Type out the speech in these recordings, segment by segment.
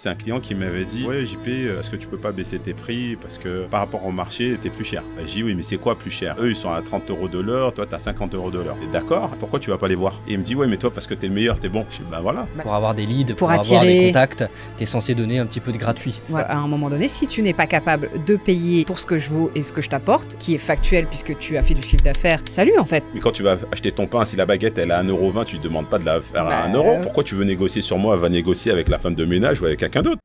c'est un client qui m'avait dit « Ouais, JP, est-ce que tu peux pas baisser tes prix parce que par rapport au marché, t'es plus cher ?» J'ai dit « Oui, mais c'est quoi plus cher ? Eux, ils sont à 30 € de l'heure, toi, t'as 50 € de l'heure. » D'accord, pourquoi tu vas pas les voir ? Et il me dit « Ouais, mais toi, parce que t'es le meilleur, t'es bon. » Je dis « Ben voilà. » Pour avoir des leads, pour attirer... avoir des contacts, t'es censé donner un petit peu de gratuit. Voilà. À un moment donné, si tu n'es pas capable de payer pour ce que je vaux et ce que je t'apporte, qui est factuel puisque tu as fait du chiffre d'affaires, salut en fait. Mais quand tu vas acheter ton pain, si la baguette elle est à 1,20 €, tu ne demandes pas de la faire à 1 €. Pourquoi tu veux négocier sur moi ? Va négocier avec la femme de ménage ou avec quelqu'un d'autre.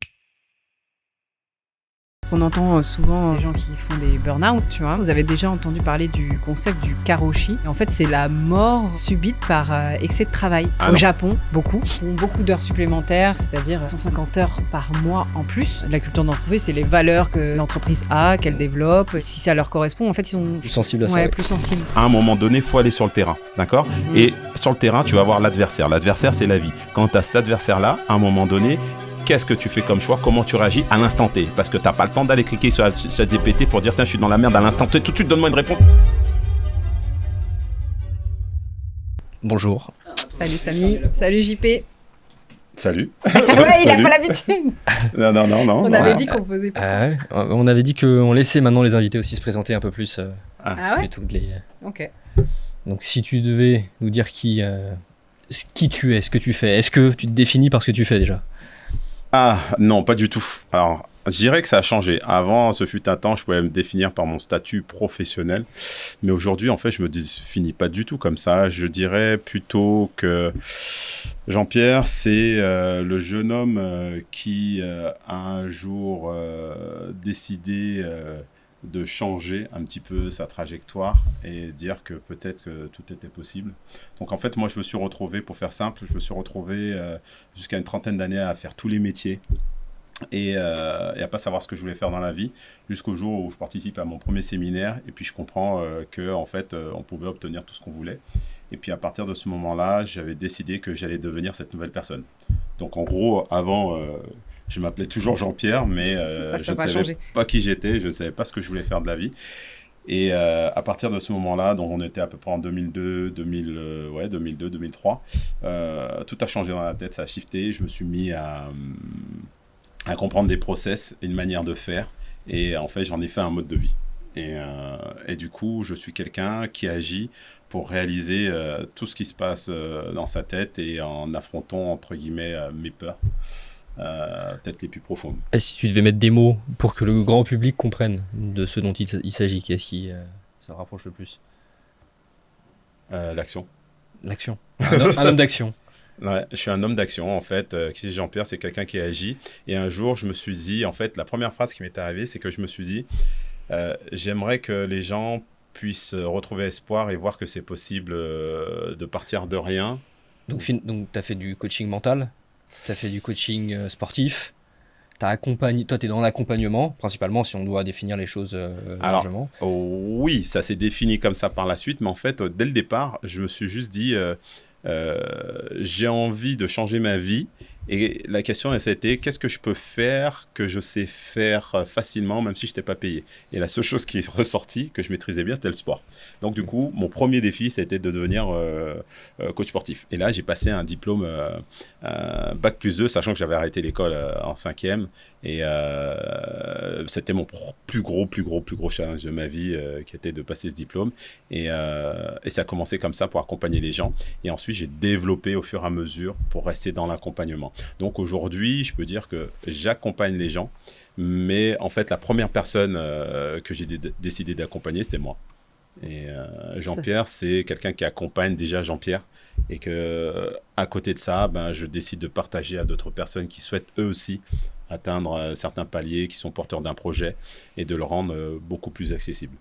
On entend souvent des gens qui font des burn-out, tu vois. Vous avez déjà entendu parler du concept du karoshi. Et en fait, c'est la mort subite par excès de travail. Au Japon, beaucoup font beaucoup d'heures supplémentaires, c'est-à-dire 150 heures par mois en plus. La culture d'entreprise, c'est les valeurs que l'entreprise a, qu'elle développe. Si ça leur correspond, en fait, ils sont plus sensibles à ça. Plus sensibles. À un moment donné, il faut aller sur le terrain, d'accord ? Et sur le terrain, tu vas voir l'adversaire. L'adversaire, c'est la vie. Quand tu as cet adversaire-là, à un moment donné, qu'est-ce que tu fais comme choix ? Comment tu réagis à l'instant T ? Parce que tu n'as pas le temps d'aller cliquer sur ChatGPT pour dire « Tiens, je suis dans la merde à l'instant T. » Tout de suite, donne-moi une réponse. Bonjour. Salut Samy. Salut JP. Salut. Ouais, il n'a pas l'habitude. Non. On avait dit qu'on faisait pas. On avait dit qu'on laissait maintenant les invités aussi se présenter un peu plus. Plutôt que de les... Ok. Donc si tu devais nous dire qui tu es, ce que tu fais, est-ce que tu te définis par ce que tu fais déjà ? Ah non, pas du tout. Alors, je dirais que ça a changé. Avant, ce fut un temps, je pouvais me définir par mon statut professionnel. Mais aujourd'hui, en fait, je me définis pas du tout comme ça. Je dirais plutôt que Jean-Pierre, c'est le jeune homme qui a un jour décidé de changer un petit peu sa trajectoire et dire que peut-être que tout était possible. Donc en fait, moi, je me suis retrouvé, pour faire simple, jusqu'à une trentaine d'années à faire tous les métiers et à pas savoir ce que je voulais faire dans la vie, jusqu'au jour où je participe à mon premier séminaire et puis je comprends que en fait, on pouvait obtenir tout ce qu'on voulait. Et puis à partir de ce moment-là, j'avais décidé que j'allais devenir cette nouvelle personne. Donc en gros, avant... je m'appelais toujours Jean-Pierre, mais je ne savais pas qui j'étais, je ne savais pas ce que je voulais faire de la vie. Et à partir de ce moment-là, donc on était à peu près en 2002-2003, tout a changé dans la tête, ça a shifté. Je me suis mis à comprendre des process et une manière de faire. Et en fait, j'en ai fait un mode de vie. Et du coup, je suis quelqu'un qui agit pour réaliser tout ce qui se passe dans sa tête et en affrontant, entre guillemets, mes peurs. Peut-être les plus profondes. Et si tu devais mettre des mots pour que le grand public comprenne de ce dont il s'agit, qu'est-ce qui se rapproche le plus ? L'action. L'action. Un homme d'action. Ouais, je suis un homme d'action, en fait. Jean-Pierre, c'est quelqu'un qui agit. Et un jour, je me suis dit, en fait, la première phrase qui m'est arrivée, c'est que je me suis dit, j'aimerais que les gens puissent retrouver espoir et voir que c'est possible de partir de rien. Donc tu as fait du coaching mental ? Tu as fait du coaching sportif, toi tu es dans l'accompagnement, principalement si on doit définir les choses largement. Oui, ça s'est défini comme ça par la suite, mais en fait, dès le départ, je me suis juste dit, j'ai envie de changer ma vie. Et la question, c'était, qu'est-ce que je peux faire que je sais faire facilement, même si je n'étais pas payé ? Et la seule chose qui est ressortie, que je maîtrisais bien, c'était le sport. Donc du coup, mon premier défi, c'était de devenir coach sportif. Et là, j'ai passé un diplôme Bac+2, sachant que j'avais arrêté l'école en 5e. Et c'était mon plus gros challenge de ma vie, qui était de passer ce diplôme. Et ça a commencé comme ça pour accompagner les gens. Et ensuite, j'ai développé au fur et à mesure pour rester dans l'accompagnement. Donc aujourd'hui, je peux dire que j'accompagne les gens. Mais en fait, la première personne que j'ai décidé d'accompagner, c'était moi. Et Jean-Pierre, c'est quelqu'un qui accompagne déjà Jean-Pierre. Et qu'à côté de ça, je décide de partager à d'autres personnes qui souhaitent eux aussi atteindre certains paliers, qui sont porteurs d'un projet, et de le rendre beaucoup plus accessible.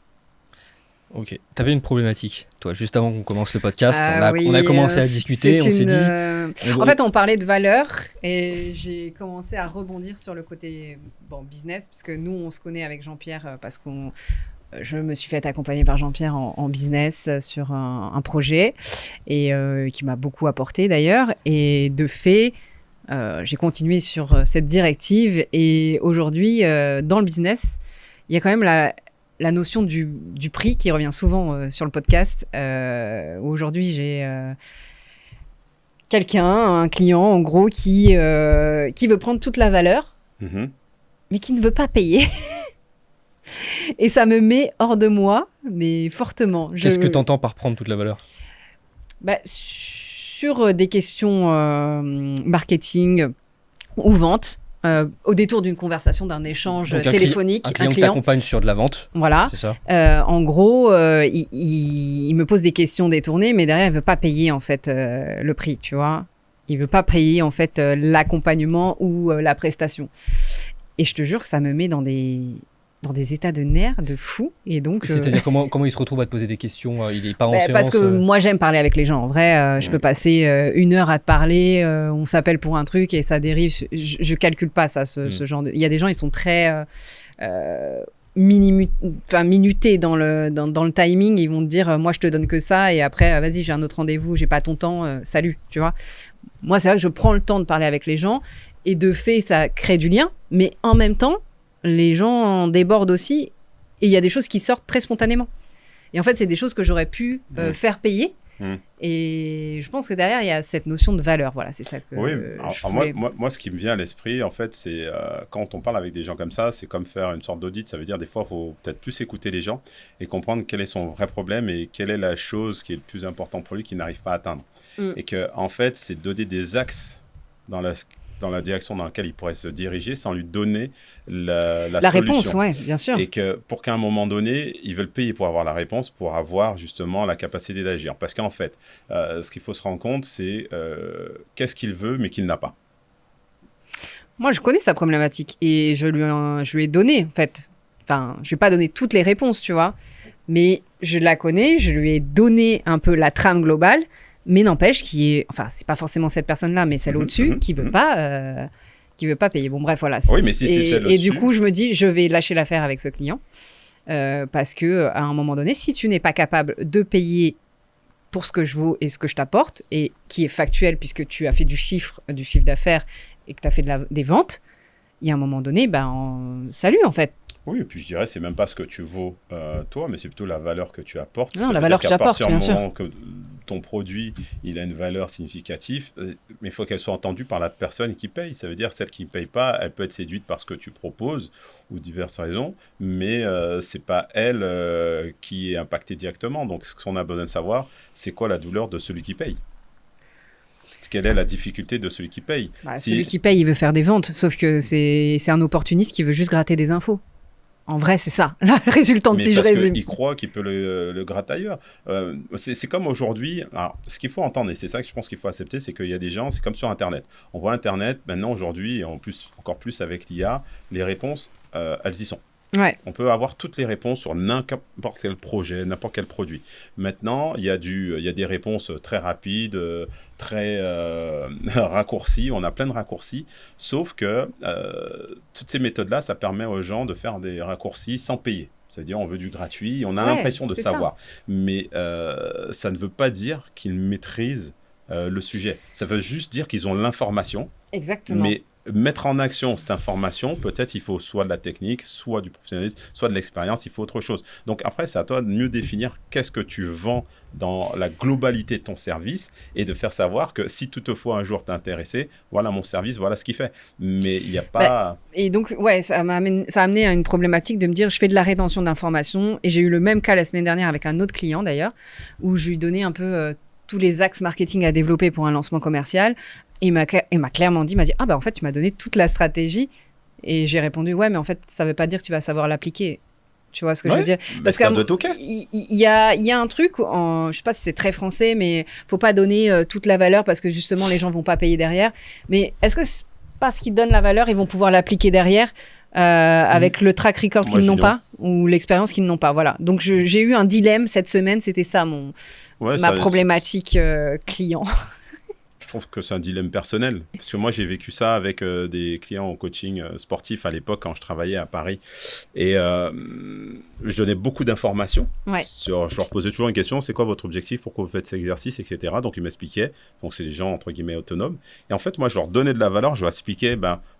Ok. Tu avais une problématique, toi, juste avant qu'on commence le podcast. On a commencé à discuter, on s'est dit... En fait, on parlait de valeurs, et j'ai commencé à rebondir sur le côté business, parce que nous, on se connaît avec Jean-Pierre, parce je me suis fait accompagner par Jean-Pierre en business sur un projet, et qui m'a beaucoup apporté d'ailleurs. Et de fait, j'ai continué sur cette directive. Et aujourd'hui, dans le business, il y a quand même la notion du prix qui revient souvent sur le podcast. Aujourd'hui, j'ai quelqu'un, un client en gros, qui veut prendre toute la valeur, mais qui ne veut pas payer. Et ça me met hors de moi, mais fortement. Qu'est-ce que tu entends par prendre toute la valeur? Sur des questions marketing ou vente, au détour d'une conversation, d'un échange téléphonique. Un client qui t'accompagne sur de la vente. Voilà. C'est ça. En gros, il me pose des questions détournées, mais derrière, il ne veut pas payer en fait le prix, tu vois. Il ne veut pas payer en fait l'accompagnement ou la prestation. Et je te jure que ça me met dans des états de nerfs, de fou. Et donc, c'est-à-dire comment il se retrouve à te poser des questions? Il est pas en séance? Parce que moi, j'aime parler avec les gens. En vrai, je peux passer 1 heure à te parler. On s'appelle pour un truc et ça dérive. Je calcule pas ça, ce genre de... Il y a des gens, ils sont très minutés dans le timing. Ils vont te dire, moi, je te donne que ça. Et après, vas-y, j'ai un autre rendez-vous. J'ai pas ton temps. Salut, tu vois. Moi, c'est vrai que je prends le temps de parler avec les gens. Et de fait, ça crée du lien. Mais en même temps, les gens en débordent aussi et il y a des choses qui sortent très spontanément. Et en fait, c'est des choses que j'aurais pu faire payer. Et je pense que derrière, il y a cette notion de valeur. Voilà, c'est ça que moi, ce qui me vient à l'esprit, en fait, c'est quand on parle avec des gens comme ça, c'est comme faire une sorte d'audit. Ça veut dire, des fois, il faut peut-être plus écouter les gens et comprendre quel est son vrai problème et quelle est la chose qui est le plus important pour lui qu'il n'arrive pas à atteindre. Et que, en fait, c'est donner des axes dans la direction dans laquelle il pourrait se diriger sans lui donner la solution. Réponse, ouais, bien sûr. Et que pour qu'à un moment donné, ils veulent payer pour avoir la réponse, pour avoir justement la capacité d'agir. Parce qu'en fait, ce qu'il faut se rendre compte, c'est qu'est-ce qu'il veut mais qu'il n'a pas. Moi, je connais sa problématique et je lui ai donné, en fait. Enfin, je ne lui ai pas donné toutes les réponses, tu vois. Mais je la connais, je lui ai donné un peu la trame globale. Mais n'empêche c'est pas forcément cette personne-là, mais celle au-dessus qui veut pas payer. Bon, bref, voilà. Oui, mais si c'est celle au-dessus. Et du coup, je me dis, je vais lâcher l'affaire avec ce client. Parce que à un moment donné, si tu n'es pas capable de payer pour ce que je vaux et ce que je t'apporte, et qui est factuel puisque tu as fait du chiffre d'affaires et que tu as fait des ventes, il y a un moment donné, salut en fait. Oui, et puis je dirais, c'est même pas ce que tu vaux toi, mais c'est plutôt la valeur que tu apportes. Non, la valeur que tu apportes, bien sûr. À partir du moment que ton produit, il a une valeur significative, mais il faut qu'elle soit entendue par la personne qui paye. Ça veut dire, celle qui ne paye pas, elle peut être séduite par ce que tu proposes, ou diverses raisons, mais c'est pas elle qui est impactée directement. Donc, ce qu'on a besoin de savoir, c'est quoi la douleur de celui qui paye? Quelle est la difficulté de celui qui paye? Celui qui paye, il veut faire des ventes, sauf que c'est un opportuniste qui veut juste gratter des infos. En vrai, c'est ça, la résultante, si je résume. Parce qu'il croit qu'il peut le gratter ailleurs. C'est comme aujourd'hui. Alors, ce qu'il faut entendre, et c'est ça que je pense qu'il faut accepter, c'est qu'il y a des gens, c'est comme sur Internet. On voit Internet, maintenant, aujourd'hui, et en plus, encore plus avec l'IA, les réponses, elles y sont. Ouais. On peut avoir toutes les réponses sur n'importe quel projet, n'importe quel produit. Maintenant, il y a des réponses très rapides, très raccourcies. On a plein de raccourcis. Sauf que toutes ces méthodes-là, ça permet aux gens de faire des raccourcis sans payer. C'est-à-dire, on veut du gratuit, on a l'impression de savoir. Mais ça ne veut pas dire qu'ils maîtrisent le sujet. Ça veut juste dire qu'ils ont l'information. Exactement. Mais mettre en action cette information, peut-être il faut soit de la technique, soit du professionnalisme, soit de l'expérience, il faut autre chose. Donc après, c'est à toi de mieux définir qu'est-ce que tu vends dans la globalité de ton service et de faire savoir que si toutefois un jour t'es intéressé, voilà mon service, voilà ce qu'il fait. Mais il n'y a pas... et donc, ouais, ça a amené à une problématique de me dire, je fais de la rétention d'informations et j'ai eu le même cas la semaine dernière avec un autre client d'ailleurs, où je lui donnais un peu tous les axes marketing à développer pour un lancement commercial. Et il m'a clairement dit, en fait, tu m'as donné toute la stratégie. Et j'ai répondu, ouais, mais en fait, ça veut pas dire que tu vas savoir l'appliquer. Tu vois ce que je veux dire? Parce qu'il y a un truc, je sais pas si c'est très français, mais faut pas donner toute la valeur parce que justement, les gens vont pas payer derrière. Mais est-ce que parce qu'ils donnent la valeur, ils vont pouvoir l'appliquer derrière avec le track record qu'ils n'ont pas ou l'expérience qu'ils n'ont pas? Voilà. Donc, j'ai eu un dilemme cette semaine. C'était ça, ma problématique client. Je trouve que c'est un dilemme personnel. Parce que moi, j'ai vécu ça avec des clients en coaching sportif à l'époque quand je travaillais à Paris. Et je donnais beaucoup d'informations. Ouais. Je leur posais toujours une question, c'est quoi votre objectif, pourquoi vous faites cet exercice, etc. Donc, ils m'expliquaient. Donc, c'est des gens, entre guillemets, autonomes. Et en fait, moi, je leur donnais de la valeur, je leur expliquais,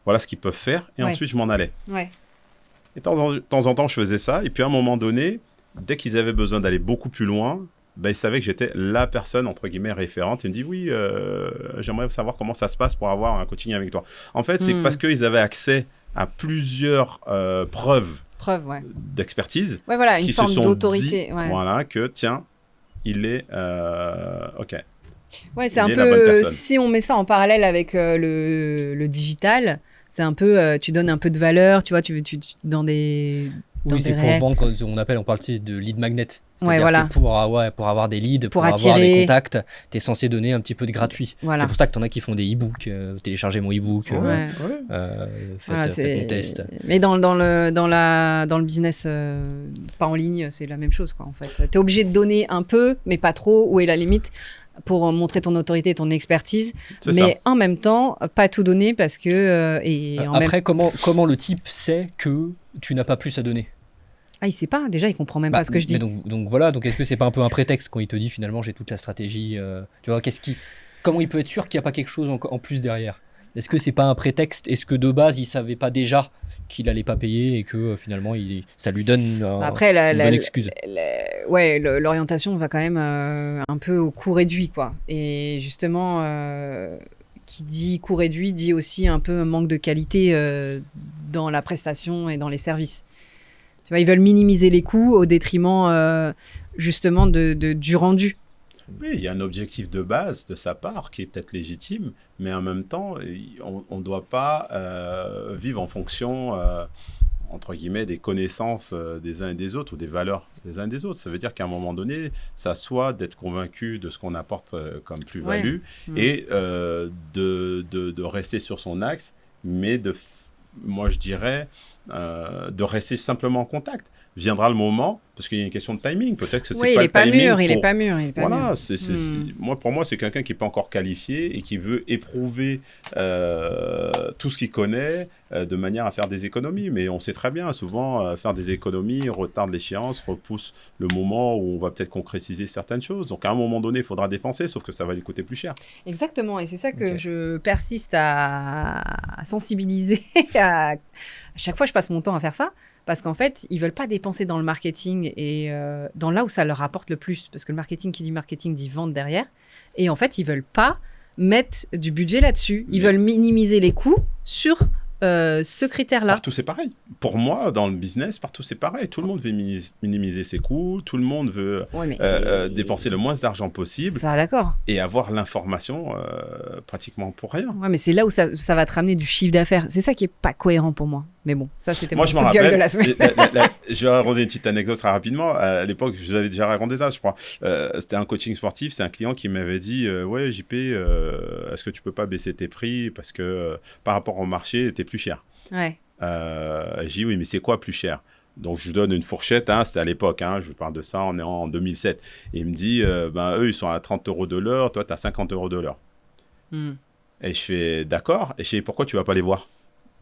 voilà ce qu'ils peuvent faire. Et ensuite, je m'en allais. Ouais. Et de temps en temps, je faisais ça. Et puis, à un moment donné, dès qu'ils avaient besoin d'aller beaucoup plus loin, il savait que j'étais la personne, entre guillemets, référente. Il me dit, oui, j'aimerais savoir comment ça se passe pour avoir un coaching avec toi. En fait, c'est parce qu'ils avaient accès à plusieurs preuves ouais. d'expertise. Ouais, voilà, une qui forme se sont d'autorité. dit, Ouais. voilà, que tiens, il est OK. Ouais, c'est Il un est la bonne peu. personne. Si on met ça en parallèle avec le digital, c'est un peu. Tu donnes un peu de valeur, tu vois, tu dans des. Dans Oui, des c'est pour réels. vendre, on parle de lead magnet. C'est-à-dire voilà. que pour avoir des leads, Pour avoir attirer. des contacts, tu es censé donner un petit peu de gratuit. Voilà. C'est pour ça que tu en as qui font des e-books, téléchargez mon e-book, Ouais. faites mon test. Mais dans le business, pas en ligne, c'est la même chose, quoi, en fait. Tu es obligé de donner un peu, mais pas trop. Où est la limite pour montrer ton autorité et ton expertise, C'est mais ça. en même temps, pas tout donner parce que... Après, comment le type sait que tu n'as pas plus à donner? Ah, il sait pas, déjà, il comprend même pas ce que je dis. Mais donc voilà, donc est-ce que c'est pas un peu un prétexte quand il te dit finalement j'ai toute la stratégie, tu vois, comment il peut être sûr qu'il n'y a pas quelque chose en plus derrière? Est-ce que c'est pas un prétexte? Est-ce que de base il savait pas déjà qu'il allait pas payer et que finalement ça lui donne Après, une bonne excuse? L'orientation va quand même un peu au coût réduit, quoi. Et justement, qui dit coût réduit dit aussi un peu un manque de qualité dans la prestation et dans les services. Tu vois, ils veulent minimiser les coûts au détriment justement du rendu. Oui, il y a un objectif de base de sa part qui est peut-être légitime, mais en même temps, on ne doit pas vivre en fonction, entre guillemets, des connaissances des uns et des autres ou des valeurs des uns et des autres. Ça veut dire qu'à un moment donné, ça soit d'être convaincu de ce qu'on apporte comme plus-value et de rester sur son axe, mais moi je dirais, de rester simplement en contact. Viendra le moment, parce qu'il y a une question de timing, peut-être que c'est pas le timing. Il est pas mûr. Voilà, pour moi, c'est quelqu'un qui n'est pas encore qualifié et qui veut éprouver tout ce qu'il connaît de manière à faire des économies. Mais on sait très bien, souvent, faire des économies retarde l'échéance, repousse le moment où on va peut-être concrétiser certaines choses. Donc, à un moment donné, il faudra dépenser, sauf que ça va lui coûter plus cher. Exactement, et c'est ça que je persiste à sensibiliser. À chaque fois, je passe mon temps à faire ça. Parce qu'en fait, ils ne veulent pas dépenser dans le marketing et dans là où ça leur rapporte le plus. Parce que le marketing, qui dit marketing, dit vente derrière. Et en fait, ils ne veulent pas mettre du budget là-dessus. Ils veulent minimiser les coûts sur ce critère-là. Partout, c'est pareil. Pour moi, dans le business, partout, c'est pareil. Tout le monde veut minimiser ses coûts. Tout le monde veut dépenser le moins d'argent possible. Ça, d'accord. Et avoir l'information pratiquement pour rien. Ouais, mais c'est là où ça va te ramener du chiffre d'affaires. C'est ça qui n'est pas cohérent pour moi. Mais bon, ça, c'était mon coup de gueule de la semaine. Je vais raconter une petite anecdote très rapidement. À l'époque, je vous avais déjà raconté ça, je crois. C'était un coaching sportif. C'est un client qui m'avait dit ouais, JP, est-ce que tu peux pas baisser tes prix parce que par rapport au marché, t'es plus cher. Ouais. J'ai dit oui, mais c'est quoi plus cher? Donc, je lui donne une fourchette, c'était à l'époque, je vous parle de ça, on est en 2007. Et il me dit, eux, ils sont à 30 € de l'heure, toi, tu as 50 € de l'heure. Et je fais, d'accord. Et je dis, pourquoi tu vas pas les voir?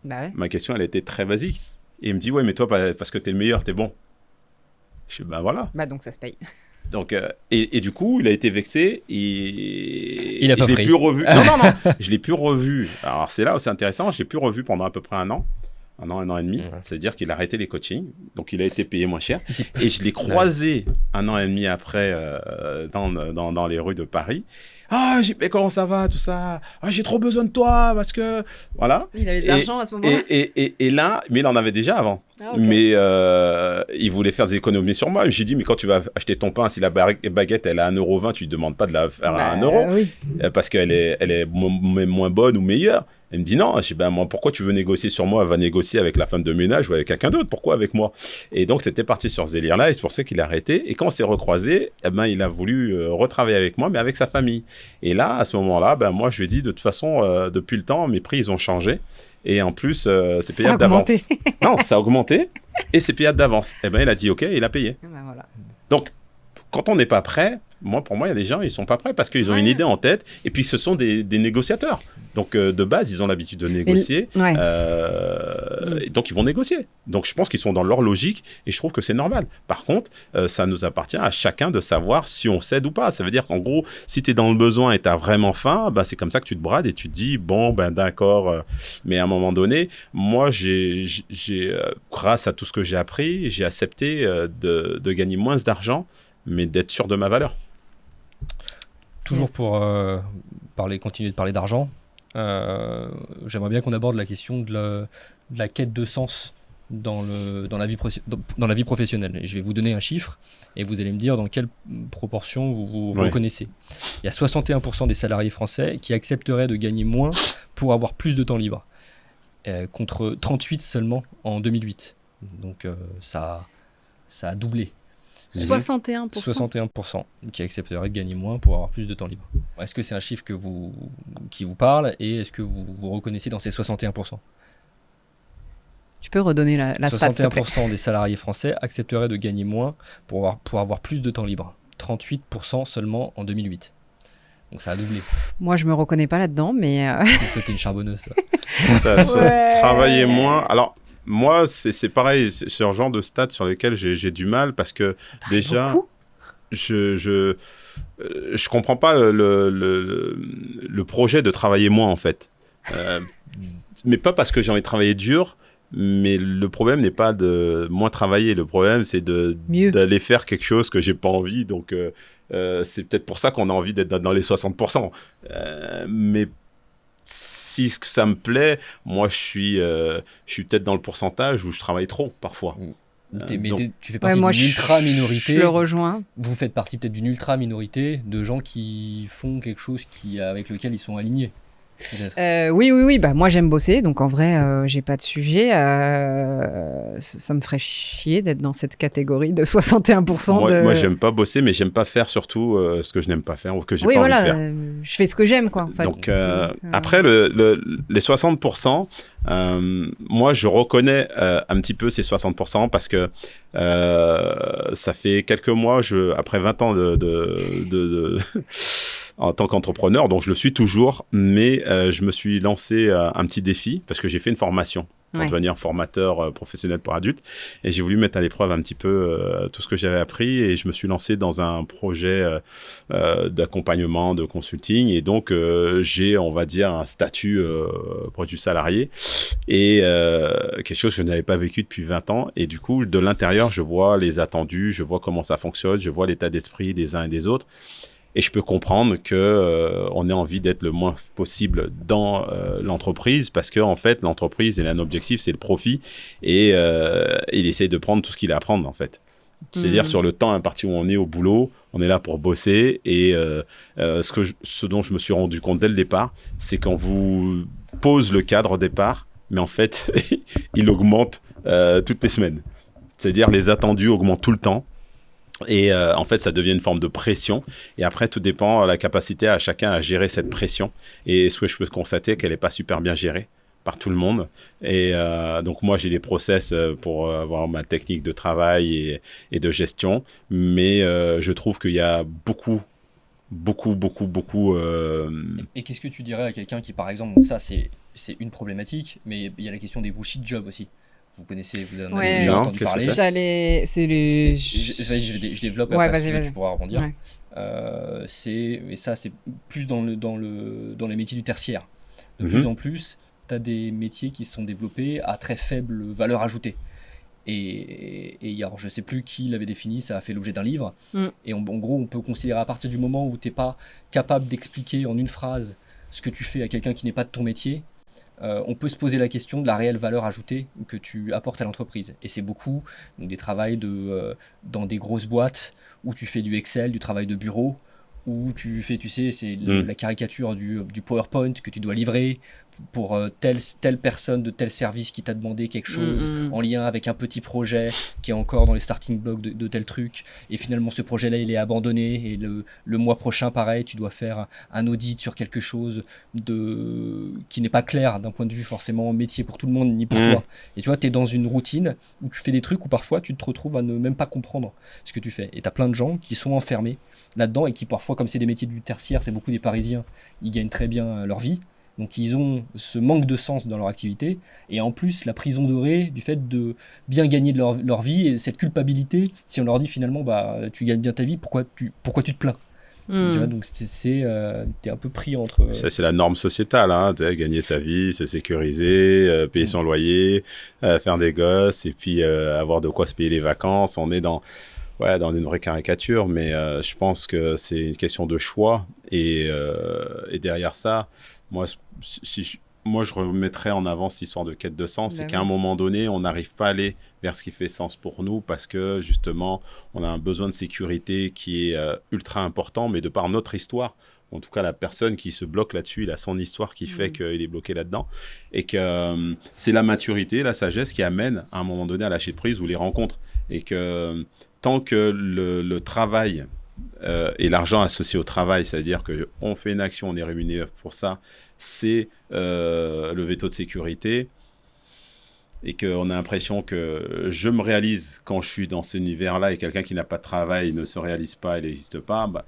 Bah ouais. Ma question, elle était très basique. Et il me dit, ouais, mais toi, parce que tu es le meilleur, tu es bon. Je fais, voilà. Bah donc, ça se paye. Donc, et du coup, il a été vexé et il a pas je l'ai pris. plus revu. Non, je l'ai plus revu. Alors, c'est là où c'est intéressant, je l'ai plus revu pendant à peu près un an et demi. C'est-à-dire qu'il a arrêté les coachings, donc il a été payé moins cher. Et je l'ai croisé un an et demi après dans les rues de Paris. Ah, JP, comment ça va, tout ça? Ah, j'ai trop besoin de toi parce que voilà. Il avait de l'argent à ce moment-là. Et là, mais il en avait déjà avant. Ah, okay. Mais il voulait faire des économies sur moi. J'ai dit, mais quand tu vas acheter ton pain, si la baguette elle est à 1,20 €, tu ne demandes pas de la faire à 1 €. Oui. Parce qu'elle est moins bonne ou meilleure. Elle me dit non. Je dis, moi, pourquoi tu veux négocier sur moi? Va négocier avec la femme de ménage ou avec quelqu'un d'autre. Pourquoi avec moi? Et donc, c'était parti sur ce délire-là. Et c'est pour ça qu'il a arrêté. Et quand on s'est recroisés, il a voulu retravailler avec moi, mais avec sa famille. Et là, à ce moment-là, moi, je lui ai dit, de toute façon, depuis le temps, mes prix, ils ont changé. Et en plus, c'est payable d'avance. Non, ça a augmenté. Et c'est payable d'avance. Il a dit OK, il a payé. Voilà. Donc, quand on n'est pas prêt, pour moi, il y a des gens, ils ne sont pas prêts parce qu'ils ont une idée en tête. Et puis, ce sont des négociateurs. Donc, de base, ils ont l'habitude de négocier. Donc, ils vont négocier. Donc, je pense qu'ils sont dans leur logique et je trouve que c'est normal. Par contre, ça nous appartient à chacun de savoir si on cède ou pas. Ça veut dire qu'en gros, si tu es dans le besoin et tu as vraiment faim, c'est comme ça que tu te brades et tu te dis, bon, d'accord. Mais à un moment donné, moi, grâce à tout ce que j'ai appris, j'ai accepté de gagner moins d'argent, mais d'être sûr de ma valeur. Toujours Yes. pour continuer de parler d'argent, j'aimerais bien qu'on aborde la question de la quête de sens dans la vie professionnelle. Et je vais vous donner un chiffre et vous allez me dire dans quelle proportion vous vous Oui. reconnaissez. Il y a 61% des salariés français qui accepteraient de gagner moins pour avoir plus de temps libre, contre 38 seulement en 2008. Donc ça a doublé. 61%. 61% qui accepteraient de gagner moins pour avoir plus de temps libre. Est-ce que c'est un chiffre qui vous parle et est-ce que vous vous reconnaissez dans ces 61%? Tu peux redonner la stat, s'il te plaît. 61% des salariés français accepteraient de gagner moins pour avoir plus de temps libre. 38% seulement en 2008. Donc ça a doublé. Moi, je me reconnais pas là-dedans, mais C'était une charbonneuse. Ça. Ouais. Travailler moins. Alors, moi, c'est pareil, c'est un genre de stats sur lesquels j'ai du mal parce que déjà, beaucoup. je comprends pas le projet de travailler moins, en fait. Mais pas parce que j'ai envie de travailler dur, mais le problème n'est pas de moins travailler. Le problème, c'est Mieux. d'aller faire quelque chose que j'ai pas envie. Donc, c'est peut-être pour ça qu'on a envie d'être dans les 60%. Mais si ça me plaît, moi, je suis peut-être dans le pourcentage où je travaille trop, parfois. Mais donc- tu fais partie moi, d'une ultra-minorité. Je le rejoins. Vous faites partie peut-être d'une ultra-minorité de gens qui font quelque chose avec lequel ils sont alignés. Peut-être. Oui. Bah, moi, j'aime bosser, donc en vrai, j'ai pas de sujet. Ça me ferait chier d'être dans cette catégorie de 61%. Moi, j'aime pas bosser, mais j'aime pas faire surtout ce que je n'aime pas faire ou que j'ai Oui, pas voilà, envie de faire. je fais ce que j'aime, quoi. En fait. Donc, après, les 60%, moi, je reconnais un petit peu ces 60% parce que ça fait quelques mois, après 20 ans en tant qu'entrepreneur, donc je le suis toujours, mais je me suis lancé un petit défi parce que j'ai fait une formation pour devenir formateur professionnel pour adultes et j'ai voulu mettre à l'épreuve un petit peu tout ce que j'avais appris et je me suis lancé dans un projet d'accompagnement, de consulting et donc j'ai, on va dire, un statut proche du salarié et quelque chose que je n'avais pas vécu depuis 20 ans et du coup, de l'intérieur, je vois les attendus, je vois comment ça fonctionne, je vois l'état d'esprit des uns et des autres. Et je peux comprendre qu'on ait envie d'être le moins possible dans l'entreprise parce qu'en fait, l'entreprise, elle a un objectif, c'est le profit. Et il essaye de prendre tout ce qu'il a à prendre, en fait. C'est-à-dire sur le temps imparti où on est au boulot, on est là pour bosser. Et ce dont je me suis rendu compte dès le départ, c'est qu'on vous pose le cadre au départ, mais en fait, il augmente toutes les semaines. C'est-à-dire les attendus augmentent tout le temps. Et en fait, ça devient une forme de pression. Et après, tout dépend de la capacité à chacun à gérer cette pression. Et ce que je peux constater, qu'elle n'est pas super bien gérée par tout le monde. Et donc, moi, j'ai des process pour avoir ma technique de travail et de gestion. Mais je trouve qu'il y a beaucoup. Et qu'est-ce que tu dirais à quelqu'un qui, par exemple, ça, c'est une problématique, mais il y a la question des bullshit jobs aussi. Vous connaissez, vous en avez déjà Non, entendu qu'est-ce que parler. c'est Je développe Ouais, après, vas-y. tu pourras rebondir. Ouais. Et ça, c'est plus dans les métiers du tertiaire. De Mhm. plus en plus, tu as des métiers qui se sont développés à très faible valeur ajoutée. Et alors, je sais plus qui l'avait défini, ça a fait l'objet d'un livre. Et en gros, on peut considérer à partir du moment où tu n'es pas capable d'expliquer en une phrase ce que tu fais à quelqu'un qui n'est pas de ton métier, on peut se poser la question de la réelle valeur ajoutée que tu apportes à l'entreprise. Et c'est beaucoup donc, des travails dans des grosses boîtes où tu fais du Excel, du travail de bureau, où tu fais, tu sais, c'est la caricature du PowerPoint que tu dois livrer pour telle personne de tel service qui t'a demandé quelque chose en lien avec un petit projet qui est encore dans les starting blocks de tel truc. Et finalement, ce projet-là, il est abandonné. Et le mois prochain, pareil, tu dois faire un audit sur quelque chose qui n'est pas clair d'un point de vue forcément métier pour tout le monde, ni pour toi. Et tu vois, tu es dans une routine où tu fais des trucs où parfois tu te retrouves à ne même pas comprendre ce que tu fais. Et tu as plein de gens qui sont enfermés là-dedans et qui parfois, comme c'est des métiers du tertiaire, c'est beaucoup des Parisiens, ils gagnent très bien leur vie. Donc ils ont ce manque de sens dans leur activité et en plus la prison dorée du fait de bien gagner de leur vie et cette culpabilité si on leur dit finalement bah tu gagnes bien ta vie, pourquoi tu te plains. Tu vois, donc t'es un peu pris entre... C'est la norme sociétale, hein, gagner sa vie, se sécuriser, payer son loyer, faire des gosses et puis avoir de quoi se payer les vacances. On est dans Ouais, dans une vraie caricature, mais je pense que c'est une question de choix. Et derrière ça, moi, moi, je remettrais en avant cette histoire de quête de sens. C'est qu'à un moment donné, on n'arrive pas à aller vers ce qui fait sens pour nous parce que, justement, on a un besoin de sécurité qui est ultra important, mais de par notre histoire, en tout cas, la personne qui se bloque là-dessus, il a son histoire qui fait qu'il est bloqué là-dedans. Et que c'est la maturité, la sagesse qui amène, à un moment donné, à lâcher prise ou les rencontres. Et que tant que le travail et l'argent associé au travail, c'est-à-dire qu'on fait une action, on est rémunéré pour ça, c'est le veto de sécurité, et qu'on a l'impression que je me réalise quand je suis dans cet univers-là et quelqu'un qui n'a pas de travail ne se réalise pas, il n'existe pas, bah,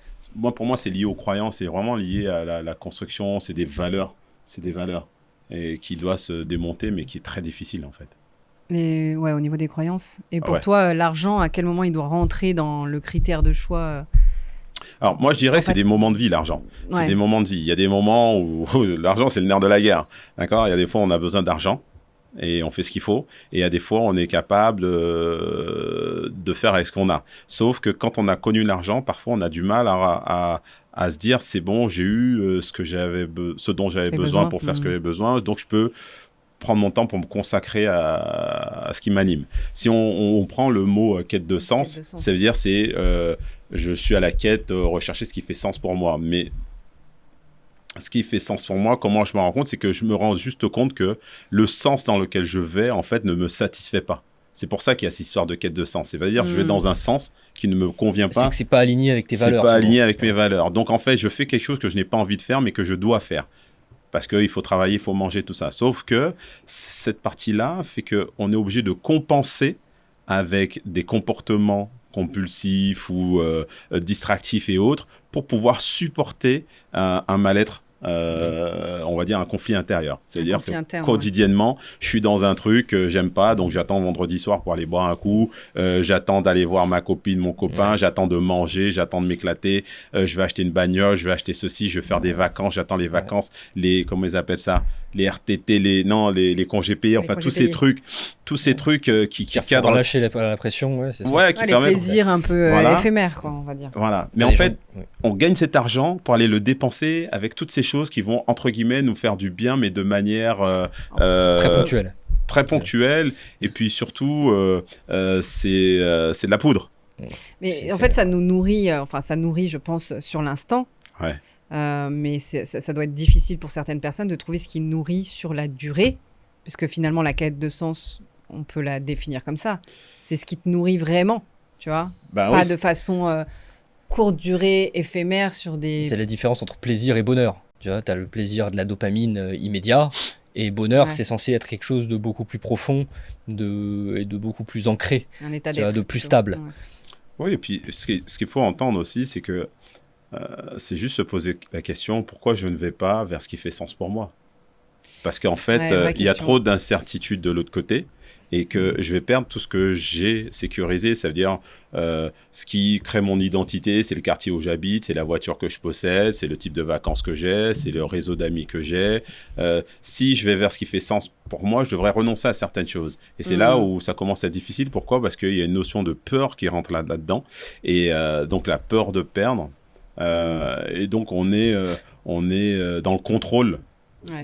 pour moi, c'est lié aux croyances, c'est vraiment lié à la construction, c'est des valeurs, et qui doit se démonter, mais qui est très difficile en fait. Mais ouais, au niveau des croyances. Et pour toi, l'argent, à quel moment il doit rentrer dans le critère de choix Alors, moi, je dirais que c'est des moments de vie, l'argent. C'est des moments de vie. Il y a des moments où l'argent, c'est le nerf de la guerre. D'accord ? Il y a des fois, on a besoin d'argent et on fait ce qu'il faut. Et il y a des fois, on est capable de faire avec ce qu'on a. Sauf que quand on a connu l'argent, parfois, on a du mal à se dire, c'est bon, j'ai eu ce dont j'avais besoin pour faire ce que j'avais besoin. Donc, je peux prendre mon temps pour me consacrer à ce qui m'anime. Si on prend le mot quête de sens, ça veut dire je suis à la quête, rechercher ce qui fait sens pour moi. Mais ce qui fait sens pour moi, comment je me rends compte, c'est que je me rends juste compte que le sens dans lequel je vais, en fait, ne me satisfait pas. C'est pour ça qu'il y a cette histoire de quête de sens. C'est-à-dire je vais dans un sens qui ne me convient pas. C'est que c'est pas aligné avec tes valeurs. C'est pas aligné avec mes valeurs. Donc, en fait, je fais quelque chose que je n'ai pas envie de faire, mais que je dois faire. Parce qu'il faut travailler, il faut manger, tout ça. Sauf que cette partie-là fait qu'on est obligé de compenser avec des comportements compulsifs ou distractifs et autres pour pouvoir supporter un mal-être, on va dire un conflit intérieur. C'est-à-dire que quotidiennement, je suis dans un truc que j'aime pas, donc j'attends vendredi soir pour aller boire un coup, j'attends d'aller voir ma copine, mon copain, j'attends de manger, j'attends de m'éclater, je vais acheter une bagnole, je vais acheter ceci, je vais faire des vacances, j'attends les vacances, comment ils appellent ça, les RTT, les congés payés, enfin tous ces trucs qui cadrent. Pour lâcher la pression, ouais, c'est ça. Ouais, qui les plaisirs un peu éphémères, quoi, on va dire. Voilà. Mais en fait, on gagne cet argent pour aller le dépenser avec toutes ces choses qui vont, entre guillemets, nous faire du bien, mais de manière très ponctuelle. Très ponctuelle. Et puis surtout, c'est de la poudre. Mais en fait, ça nous nourrit, ça nourrit, je pense, sur l'instant. Ouais. Mais ça doit être difficile pour certaines personnes de trouver ce qui nourrit sur la durée, puisque finalement, la quête de sens, on peut la définir comme ça. C'est ce qui te nourrit vraiment, tu vois. Pas de façon courte durée, éphémère sur des... C'est la différence entre plaisir et bonheur. Tu vois, tu as le plaisir de la dopamine immédiat, et bonheur, c'est censé être quelque chose de beaucoup plus profond et de beaucoup plus ancré, un état d'être, de plus stable. Oui, et puis ce qu'il faut entendre aussi, c'est que c'est juste se poser la question, pourquoi je ne vais pas vers ce qui fait sens pour moi ? Parce qu'en fait, il y a trop d'incertitudes de l'autre côté et que je vais perdre tout ce que j'ai sécurisé. Ça veut dire ce qui crée mon identité, c'est le quartier où j'habite, c'est la voiture que je possède, c'est le type de vacances que j'ai, c'est le réseau d'amis que j'ai. Si je vais vers ce qui fait sens pour moi, je devrais renoncer à certaines choses. Et c'est là où ça commence à être difficile. Pourquoi ? Parce qu'il y a une notion de peur qui rentre là-dedans. Et donc la peur de perdre. Et donc on est dans le contrôle,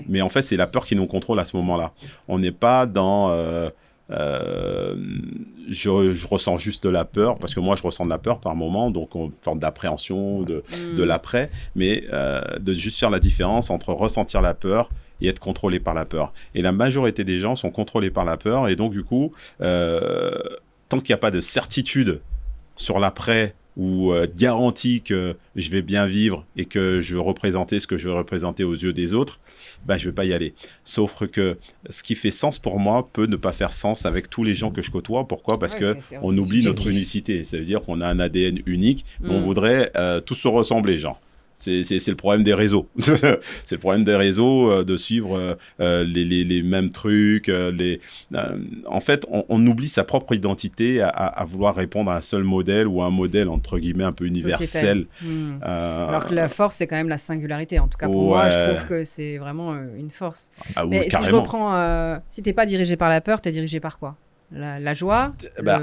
mais en fait c'est la peur qui nous contrôle à ce moment-là. On n'est pas dans je ressens juste de la peur, parce que moi je ressens de la peur par moment, donc une forme d'appréhension de l'après, mais de juste faire la différence entre ressentir la peur et être contrôlé par la peur. Et la majorité des gens sont contrôlés par la peur, et donc du coup tant qu'il n'y a pas de certitude sur l'après ou garantie que je vais bien vivre et que je veux représenter ce que je veux représenter aux yeux des autres, je ne vais pas y aller. Sauf que ce qui fait sens pour moi peut ne pas faire sens avec tous les gens que je côtoie. Pourquoi ? Parce qu'on oublie notre unicité. Ça veut dire qu'on a un ADN unique, mais on voudrait tous se ressembler, genre. C'est le problème des réseaux. C'est le problème des réseaux, de suivre les mêmes trucs. En fait, on oublie sa propre identité à vouloir répondre à un seul modèle ou à un modèle, entre guillemets, un peu universel. Alors que la force, c'est quand même la singularité. En tout cas, pour moi, je trouve que c'est vraiment une force. Ah, mais oui, si je reprends, si tu n'es pas dirigé par la peur, tu es dirigé par quoi ? la joie.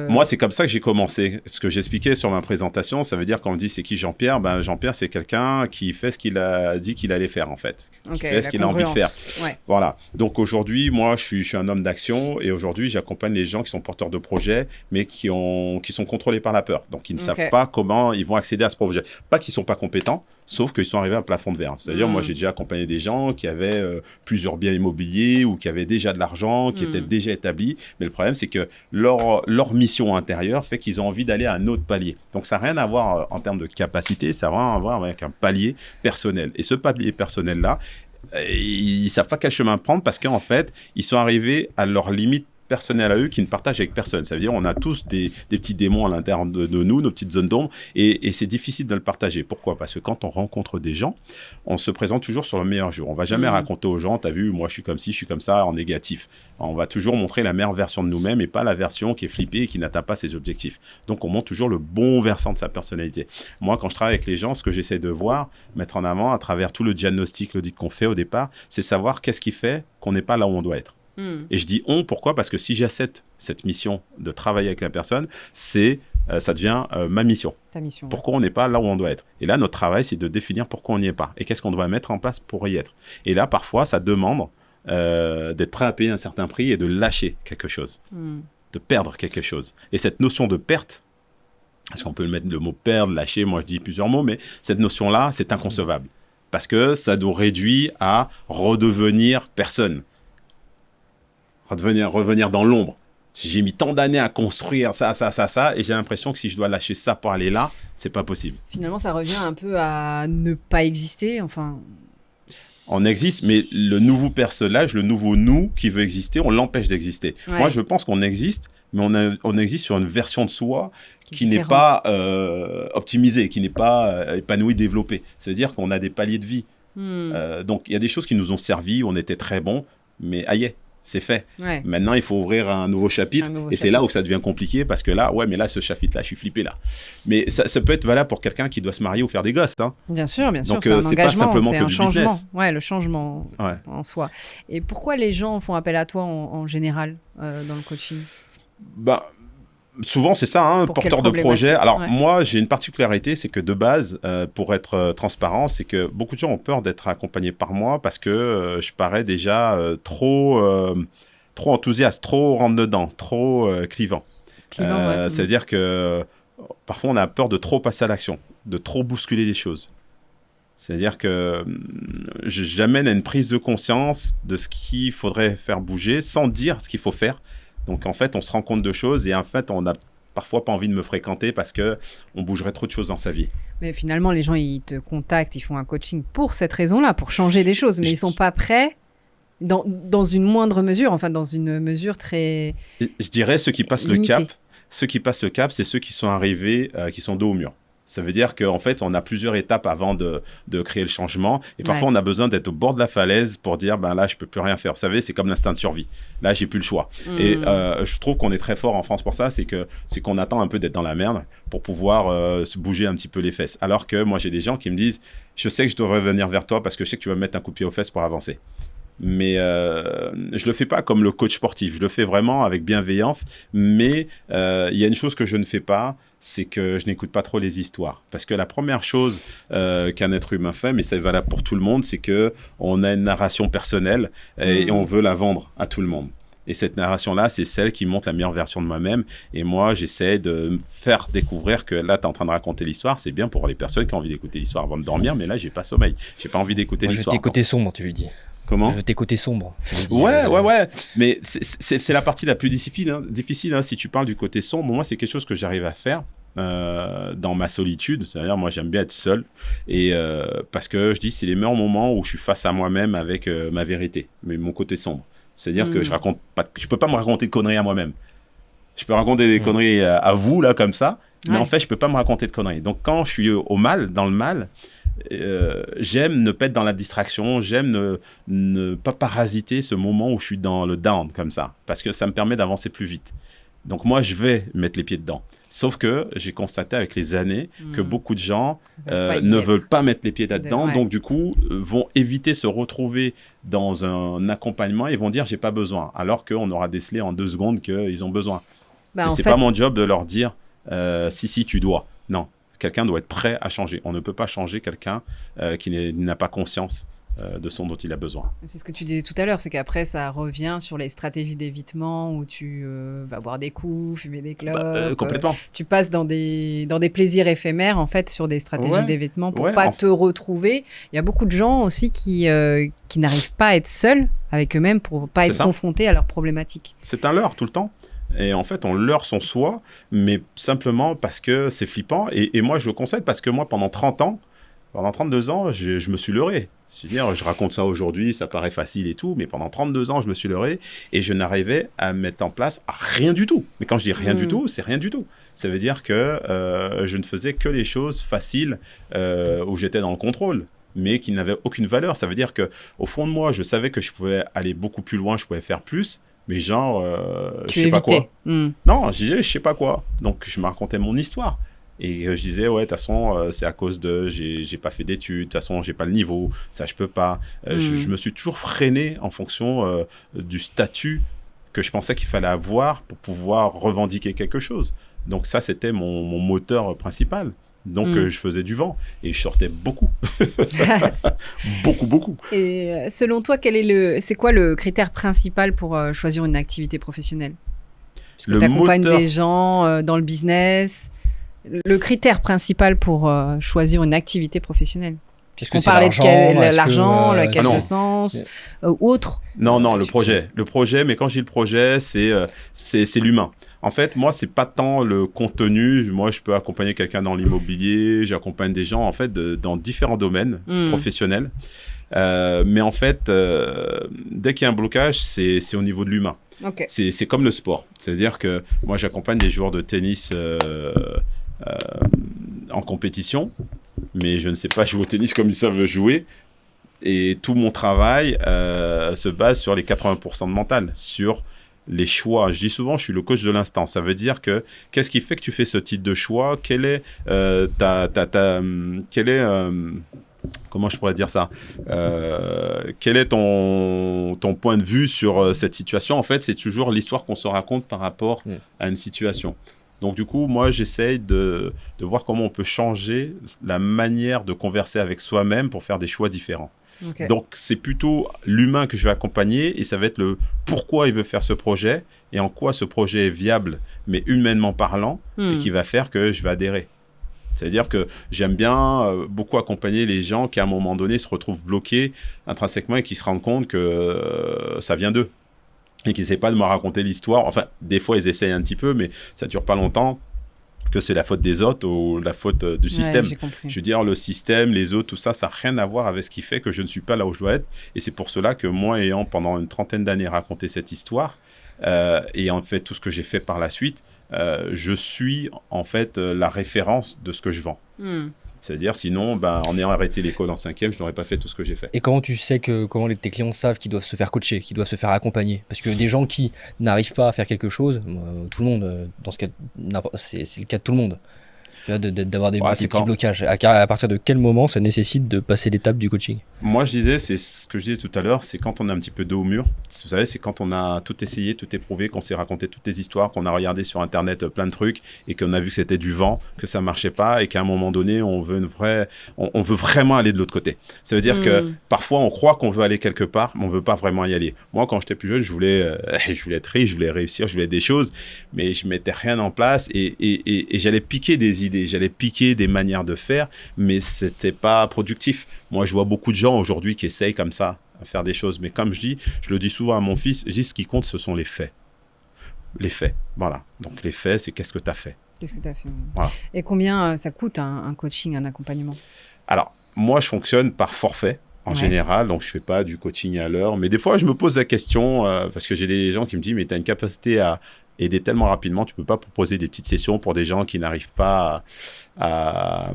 Moi, c'est comme ça que j'ai commencé. Ce que j'expliquais sur ma présentation, ça veut dire quand on me dit c'est qui Jean-Pierre, Jean-Pierre, c'est quelqu'un qui fait ce qu'il a dit qu'il allait faire, en fait. Qui fait ce qu'il a envie de faire. Ouais. Voilà. Donc aujourd'hui, moi, je suis un homme d'action et aujourd'hui, j'accompagne les gens qui sont porteurs de projets, mais qui sont contrôlés par la peur. Donc, ils ne savent pas comment ils vont accéder à ce projet. Pas qu'ils ne sont pas compétents, sauf qu'ils sont arrivés à un plafond de verre. C'est-à-dire, moi, j'ai déjà accompagné des gens qui avaient plusieurs biens immobiliers ou qui avaient déjà de l'argent, qui étaient déjà établis. Mais le problème, c'est que leur mission intérieure fait qu'ils ont envie d'aller à un autre palier. Donc, ça n'a rien à voir en termes de capacité, ça a rien à voir avec un palier personnel. Et ce palier personnel-là, ils ne savent pas quel chemin prendre parce qu'en fait, ils sont arrivés à leur limite personnel à eux qui ne partagent avec personne. Ça veut dire qu'on a tous des petits démons à l'intérieur de nous, nos petites zones d'ombre, et c'est difficile de le partager. Pourquoi ? Parce que quand on rencontre des gens, on se présente toujours sur le meilleur jour. On ne va jamais raconter aux gens, t'as vu, moi je suis comme ci, je suis comme ça, en négatif. On va toujours montrer la meilleure version de nous-mêmes et pas la version qui est flippée et qui n'atteint pas ses objectifs. Donc on montre toujours le bon versant de sa personnalité. Moi, quand je travaille avec les gens, ce que j'essaie de voir, mettre en avant à travers tout le diagnostic, l'audit qu'on fait au départ, c'est savoir qu'est-ce qui fait qu'on n'est pas là où on doit être. Et je dis on, pourquoi ? Parce que si j'accepte cette mission de travailler avec la personne, ça devient ma mission. Ta mission. Pourquoi on n'est pas là où on doit être. Et là, notre travail, c'est de définir pourquoi on n'y est pas. Et qu'est-ce qu'on doit mettre en place pour y être. Et là, parfois, ça demande d'être prêt à payer un certain prix et de lâcher quelque chose. De perdre quelque chose. Et cette notion de perte, parce qu'on peut mettre le mot perdre, lâcher, moi je dis plusieurs mots, mais cette notion-là, c'est inconcevable. Parce que ça nous réduit à redevenir personne. Revenir dans l'ombre. Si j'ai mis tant d'années à construire ça, et j'ai l'impression que si je dois lâcher ça pour aller là, c'est pas possible. Finalement, ça revient un peu à ne pas exister, enfin... On existe, mais le nouveau personnage, le nouveau nous qui veut exister, on l'empêche d'exister. Ouais. Moi, je pense qu'on existe, mais on existe sur une version de soi qui n'est pas optimisée, qui n'est pas épanouie, développée. C'est-à-dire qu'on a des paliers de vie. Donc, il y a des choses qui nous ont servi, on était très bons, mais aïe, c'est fait. Ouais. Maintenant, il faut ouvrir un nouveau chapitre. C'est là où ça devient compliqué parce que là, ce chapitre-là, je suis flippé là. Mais ça peut être valable pour quelqu'un qui doit se marier ou faire des gosses. Hein. Bien sûr. Donc, c'est un c'est engagement, pas simplement c'est que un du changement. business. Ouais, le changement en soi. Et pourquoi les gens font appel à toi en général dans le coaching ? Souvent, c'est ça, porteur de projet. Alors, moi, j'ai une particularité, c'est que de base, pour être transparent, c'est que beaucoup de gens ont peur d'être accompagnés par moi parce que je parais déjà trop enthousiaste, trop rentre-dedans, trop clivant. C'est-à-dire que parfois, on a peur de trop passer à l'action, de trop bousculer les choses. C'est-à-dire que j'amène à une prise de conscience de ce qu'il faudrait faire bouger sans dire ce qu'il faut faire. Donc, en fait, on se rend compte de choses et en fait, on n'a parfois pas envie de me fréquenter parce qu'on bougerait trop de choses dans sa vie. Mais finalement, les gens, ils te contactent, ils font un coaching pour cette raison-là, pour changer des choses. Mais ils ne sont pas prêts dans une moindre mesure, enfin, dans une mesure très Je dirais ceux qui passent limitée. le cap. Ceux qui passent le cap, c'est ceux qui sont arrivés, qui sont dos au mur. Ça veut dire qu'en fait, on a plusieurs étapes avant de créer le changement. Et parfois, on a besoin d'être au bord de la falaise pour dire, là, je ne peux plus rien faire. Vous savez, c'est comme l'instinct de survie. Là, j'ai plus le choix. Et je trouve qu'on est très fort en France pour ça. C'est qu'on attend un peu d'être dans la merde pour pouvoir se bouger un petit peu les fesses. Alors que moi, j'ai des gens qui me disent, je sais que je devrais venir vers toi parce que je sais que tu vas me mettre un coup de pied aux fesses pour avancer. Mais je ne le fais pas comme le coach sportif. Je le fais vraiment avec bienveillance. Mais il y a une chose que je ne fais pas, c'est que je n'écoute pas trop les histoires. Parce que la première chose qu'un être humain fait, mais c'est valable pour tout le monde, c'est qu'on a une narration personnelle et on veut la vendre à tout le monde. Et cette narration-là, c'est celle qui montre la meilleure version de moi-même. Et moi, j'essaie de me faire découvrir que là, tu es en train de raconter l'histoire. C'est bien pour les personnes qui ont envie d'écouter l'histoire avant de dormir, mais là, j'ai pas sommeil. J'ai pas envie d'écouter l'histoire. Je t'ai côté sombre, tu lui dis. Comment ? Je t'ai côté sombre. Ouais. Mais c'est la partie la plus difficile. Si tu parles du côté sombre, moi, c'est quelque chose que j'arrive à faire dans ma solitude. C'est-à-dire, moi, j'aime bien être seul. Et parce que je dis, c'est les meilleurs moments où je suis face à moi-même avec ma vérité, mais mon côté sombre. C'est-à-dire que je peux pas me raconter de conneries à moi-même. Je peux raconter des conneries à vous, là, comme ça. Mais en fait, je peux pas me raconter de conneries. Donc, quand je suis dans le mal, j'aime ne pas être dans la distraction, j'aime ne pas parasiter ce moment où je suis dans le down comme ça, parce que ça me permet d'avancer plus vite. Donc moi, je vais mettre les pieds dedans. Sauf que j'ai constaté avec les années que beaucoup de gens ne veulent pas mettre les pieds là-dedans. Donc du coup, vont éviter se retrouver dans un accompagnement et vont dire j'ai pas besoin. Alors qu'on aura décelé en 2 secondes qu'ils ont besoin. Et c'est pas mon job de leur dire si, tu dois. Non, quelqu'un doit être prêt à changer. On ne peut pas changer quelqu'un qui n'a pas conscience de ce dont il a besoin. C'est ce que tu disais tout à l'heure, c'est qu'après ça revient sur les stratégies d'évitement où tu vas boire des coups, fumer des clopes. Complètement. Tu passes dans des plaisirs éphémères en fait sur des stratégies d'évitement pour pas te retrouver. Il y a beaucoup de gens aussi qui n'arrivent pas à être seuls avec eux-mêmes pour pas être confrontés à leurs problématiques. C'est un leurre tout le temps. Et en fait, on leurre son soi, mais simplement parce que c'est flippant. Et moi, je le conseille parce que moi, pendant 32 ans, je me suis leurré. C'est-à-dire, je raconte ça aujourd'hui, ça paraît facile et tout, mais pendant 32 ans, je me suis leurré et je n'arrivais à mettre en place rien du tout. Mais quand je dis rien du tout, c'est rien du tout. Ça veut dire que je ne faisais que les choses faciles où j'étais dans le contrôle, mais qui n'avaient aucune valeur. Ça veut dire qu'au fond de moi, je savais que je pouvais aller beaucoup plus loin, je pouvais faire plus, mais genre, je sais pas quoi. Non, je disais, je sais pas quoi. Donc, je me racontais mon histoire. Et je disais, ouais, de toute façon, c'est à cause de, j'ai pas fait d'études, de toute façon, j'ai pas le niveau, ça, je peux pas. Je me suis toujours freiné en fonction du statut que je pensais qu'il fallait avoir pour pouvoir revendiquer quelque chose. Donc ça, c'était mon moteur principal. Donc, je faisais du vent et je sortais beaucoup. beaucoup. Et selon toi, c'est quoi le critère principal pour choisir une activité professionnelle? Parce que tu accompagnes des gens dans le business. Le critère principal pour choisir une activité professionnelle. Puisqu'on parlait de l'argent, la quête de sens, autre. Non, le projet. Le projet, mais quand je dis le projet, c'est l'humain. En fait, moi, c'est pas tant le contenu. Moi, je peux accompagner quelqu'un dans l'immobilier. J'accompagne des gens, en fait, dans différents domaines professionnels. Mais en fait, dès qu'il y a un blocage, c'est au niveau de l'humain. Okay. C'est comme le sport. C'est-à-dire que moi, j'accompagne des joueurs de tennis en compétition, mais je ne sais pas jouer au tennis comme ils savent jouer. Et tout mon travail se base sur les 80% de mental, sur les choix. Je dis souvent, je suis le coach de l'instant. Ça veut dire que qu'est-ce qui fait que tu fais ce type de choix? Quel est comment je pourrais dire ça? Quel est ton point de vue sur cette situation? En fait, c'est toujours l'histoire qu'on se raconte par rapport à une situation. Donc, du coup, moi, j'essaye de voir comment on peut changer la manière de converser avec soi-même pour faire des choix différents. Okay. Donc, c'est plutôt l'humain que je vais accompagner et ça va être le pourquoi il veut faire ce projet et en quoi ce projet est viable, mais humainement parlant, et qui va faire que je vais adhérer. C'est-à-dire que j'aime bien beaucoup accompagner les gens qui, à un moment donné, se retrouvent bloqués intrinsèquement et qui se rendent compte que ça vient d'eux. Et qui n'essaient pas de me raconter l'histoire. Enfin, des fois, ils essayent un petit peu, mais ça ne dure pas longtemps, que c'est la faute des autres ou la faute du système. Je veux dire, le système, les autres, tout ça, ça n'a rien à voir avec ce qui fait que je ne suis pas là où je dois être. Et c'est pour cela que moi, ayant pendant une trentaine d'années raconté cette histoire, et en fait, tout ce que j'ai fait par la suite, je suis en fait la référence de ce que je vends. C'est-à-dire, sinon, en ayant arrêté l'école en 5e, je n'aurais pas fait tout ce que j'ai fait. Et comment tu sais comment tes clients savent qu'ils doivent se faire coacher, qu'ils doivent se faire accompagner? Parce que des gens qui n'arrivent pas à faire quelque chose, tout le monde, dans ce cas, c'est le cas de tout le monde. D'avoir des petits blocages. À partir de quel moment ça nécessite de passer l'étape du coaching? Moi, je disais, c'est ce que je disais tout à l'heure, c'est quand on a un petit peu dos au mur. Vous savez, c'est quand on a tout essayé, tout éprouvé, qu'on s'est raconté toutes les histoires, qu'on a regardé sur Internet plein de trucs et qu'on a vu que c'était du vent, que ça ne marchait pas et qu'à un moment donné, on veut vraiment aller de l'autre côté. Ça veut dire que parfois, on croit qu'on veut aller quelque part, mais on ne veut pas vraiment y aller. Moi, quand j'étais plus jeune, je voulais être riche, je voulais réussir, je voulais des choses, mais je ne mettais rien en place et j'allais piquer des idées. J'allais piquer des manières de faire, mais c'était pas productif. Moi, je vois beaucoup de gens aujourd'hui qui essayent comme ça à faire des choses, mais comme je le dis souvent à mon fils, je dis ce qui compte, ce sont les faits. Les faits, voilà. Donc les faits, c'est qu'est-ce que tu as fait. Qu'est-ce que tu as fait. Voilà. Et combien ça coûte un coaching, un accompagnement? Alors, moi, je fonctionne par forfait. En général, donc je fais pas du coaching à l'heure, mais des fois, je me pose la question, parce que j'ai des gens qui me disent, mais tu as une capacité à aider tellement rapidement, tu peux pas proposer des petites sessions pour des gens qui n'arrivent pas à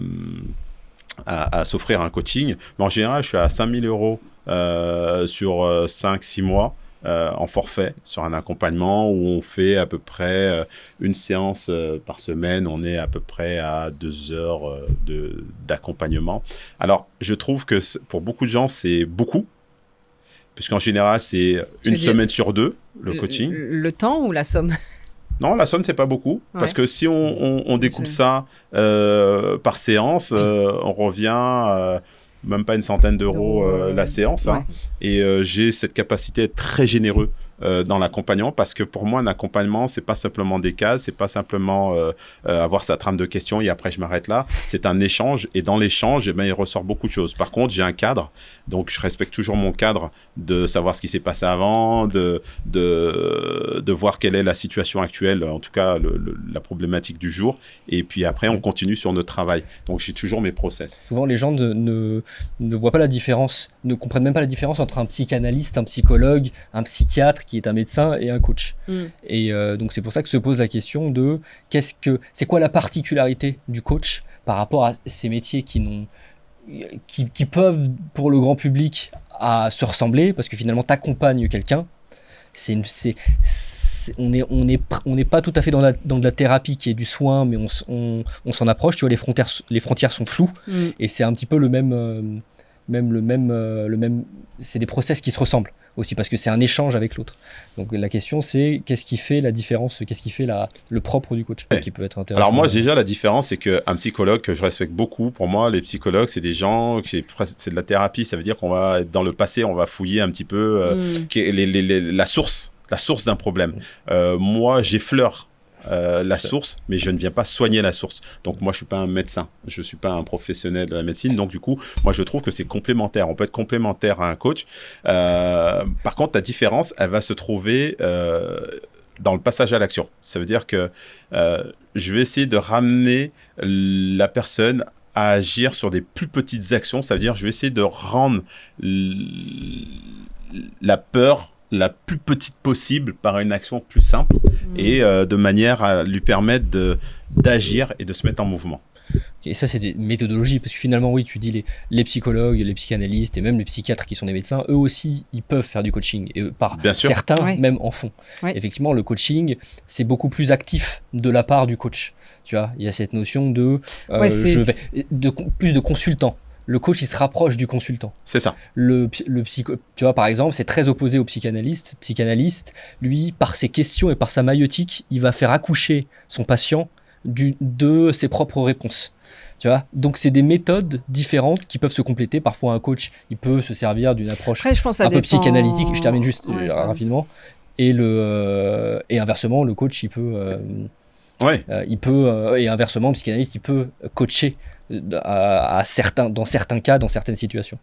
s'offrir un coaching. Mais en général, je suis à 5 000 € sur 5-6 mois. en forfait sur un accompagnement où on fait à peu près une séance par semaine. On est à peu près à 2 heures d'accompagnement. Alors, je trouve que pour beaucoup de gens, c'est beaucoup, puisqu'en général, c'est une semaine sur 2, le coaching. Le temps ou la somme? Non, la somme, c'est pas beaucoup. Ouais. Parce que si on découpe ça par séance, on revient même pas une centaine d'euros la séance. Ouais. Hein. Et j'ai cette capacité à être très généreux dans l'accompagnement, parce que pour moi, un accompagnement, c'est pas simplement des cases, c'est pas simplement avoir sa trame de questions et après je m'arrête là. C'est un échange, et dans l'échange, il ressort beaucoup de choses. Par contre, j'ai un cadre, donc je respecte toujours mon cadre de savoir ce qui s'est passé avant, de voir quelle est la situation actuelle, en tout cas la problématique du jour, et puis après on continue sur notre travail. Donc j'ai toujours mes process. Souvent les gens ne voient pas la différence, ne comprennent même pas la différence entre un psychanalyste, un psychologue, un psychiatre qui est un médecin et un coach. Et donc c'est pour ça que se pose la question de c'est quoi la particularité du coach par rapport à ces métiers qui peuvent pour le grand public se ressembler, parce que finalement t'accompagnes quelqu'un. On n'est pas tout à fait dans de la thérapie qui est du soin, mais on s'en approche. Tu vois, les frontières sont floues, et c'est un petit peu le même. C'est des process qui se ressemblent aussi, parce que c'est un échange avec l'autre. Donc la question, c'est qu'est-ce qui fait la différence, qu'est-ce qui fait le propre du coach, qui peut être intéressant. Alors moi, déjà, la différence, c'est qu'un psychologue que je respecte beaucoup, pour moi, les psychologues, c'est des gens, c'est de la thérapie. Ça veut dire qu'on va être dans le passé, on va fouiller un petit peu la source d'un problème. Moi, j'effleure la source, mais je ne viens pas soigner la source. Donc moi, je suis pas un médecin, je suis pas un professionnel de la médecine. Donc du coup, moi, je trouve que c'est complémentaire. On peut être complémentaire à un coach. Par contre, la différence, elle va se trouver dans le passage à l'action. Ça veut dire que je vais essayer de ramener la personne à agir sur des plus petites actions. Ça veut dire, je vais essayer de rendre la peur la plus petite possible par une action plus simple et de manière à lui permettre d'agir et de se mettre en mouvement. Et ça, c'est des méthodologies, parce que finalement, oui, tu dis les psychologues, les psychanalystes et même les psychiatres qui sont des médecins, eux aussi, ils peuvent faire du coaching, et certains même en font. Ouais. Effectivement, le coaching, c'est beaucoup plus actif de la part du coach. Tu vois, il y a cette notion plus de consultant. Le coach, il se rapproche du consultant. C'est ça. Tu vois, par exemple, c'est très opposé au psychanalyste. Psychanalyste, lui, par ses questions et par sa maïeutique, il va faire accoucher son patient de ses propres réponses. Tu vois, donc c'est des méthodes différentes qui peuvent se compléter. Parfois, un coach, il peut se servir d'une approche un peu psychanalytique. Je termine juste rapidement. Et inversement, le coach, il peut... et inversement, le psychanalyste, il peut coacher dans certains cas, dans certaines situations.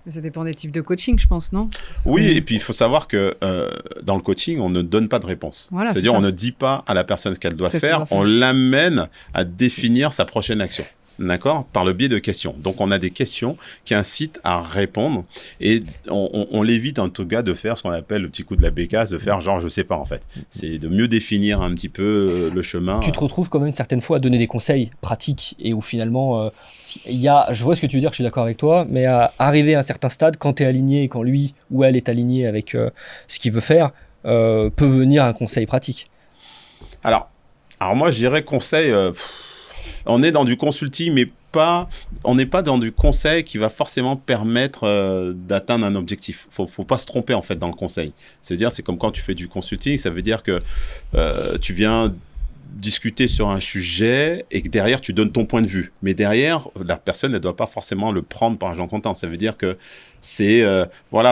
Mais ça dépend des types de coaching, je pense, non ? Oui, et puis il faut savoir que dans le coaching, on ne donne pas de réponse. Voilà, c'est-à-dire, on ne dit pas à la personne ce qu'elle doit faire, on l'amène à définir sa prochaine action. D'accord, par le biais de questions. Donc, on a des questions qui incitent à répondre, et on l'évite en tout cas de faire ce qu'on appelle le petit coup de la bécasse, de faire genre je sais pas en fait. C'est de mieux définir un petit peu le chemin. Tu te retrouves quand même certaines fois à donner des conseils pratiques, et où finalement, je vois ce que tu veux dire, je suis d'accord avec toi, mais à arriver à un certain stade, quand tu es aligné, quand lui ou elle est aligné avec ce qu'il veut faire, peut venir un conseil pratique. Alors moi je dirais conseil... on est dans du consulting, mais on n'est pas dans du conseil qui va forcément permettre d'atteindre un objectif. Faut pas se tromper en fait dans le conseil. C'est-à-dire, c'est comme quand tu fais du consulting, ça veut dire que tu viens discuter sur un sujet et que derrière tu donnes ton point de vue. Mais derrière, la personne ne doit pas forcément le prendre par argent comptant. Ça veut dire que c'est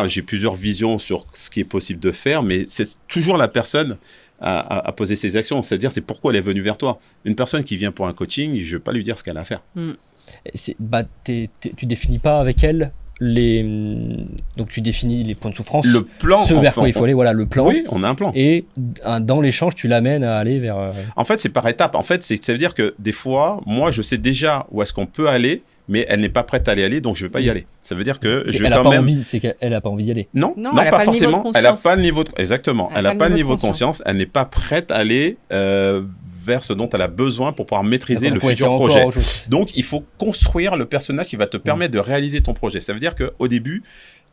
j'ai plusieurs visions sur ce qui est possible de faire, mais c'est toujours la personne à poser ses actions, c'est-à-dire c'est pourquoi elle est venue vers toi. Une personne qui vient pour un coaching, je ne vais pas lui dire ce qu'elle a à faire. Tu définis pas avec elle donc tu définis les points de souffrance, le plan, vers quoi il faut aller, voilà le plan. Oui, on a un plan. Et dans l'échange, tu l'amènes à aller vers... En fait, c'est par étapes. En fait, ça veut dire que des fois, moi, je sais déjà où est-ce qu'on peut aller, mais elle n'est pas prête à aller, donc je ne vais pas y aller. Ça veut dire que je vais quand même... C'est qu'elle n'a pas envie d'y aller. Non, pas forcément. Elle n'a pas le niveau de... Exactement. Elle n'a pas le niveau de conscience. Elle n'est pas prête à aller vers ce dont elle a besoin pour pouvoir maîtriser le futur projet. Donc, il faut construire le personnage qui va te permettre de réaliser ton projet. Ça veut dire qu'au début,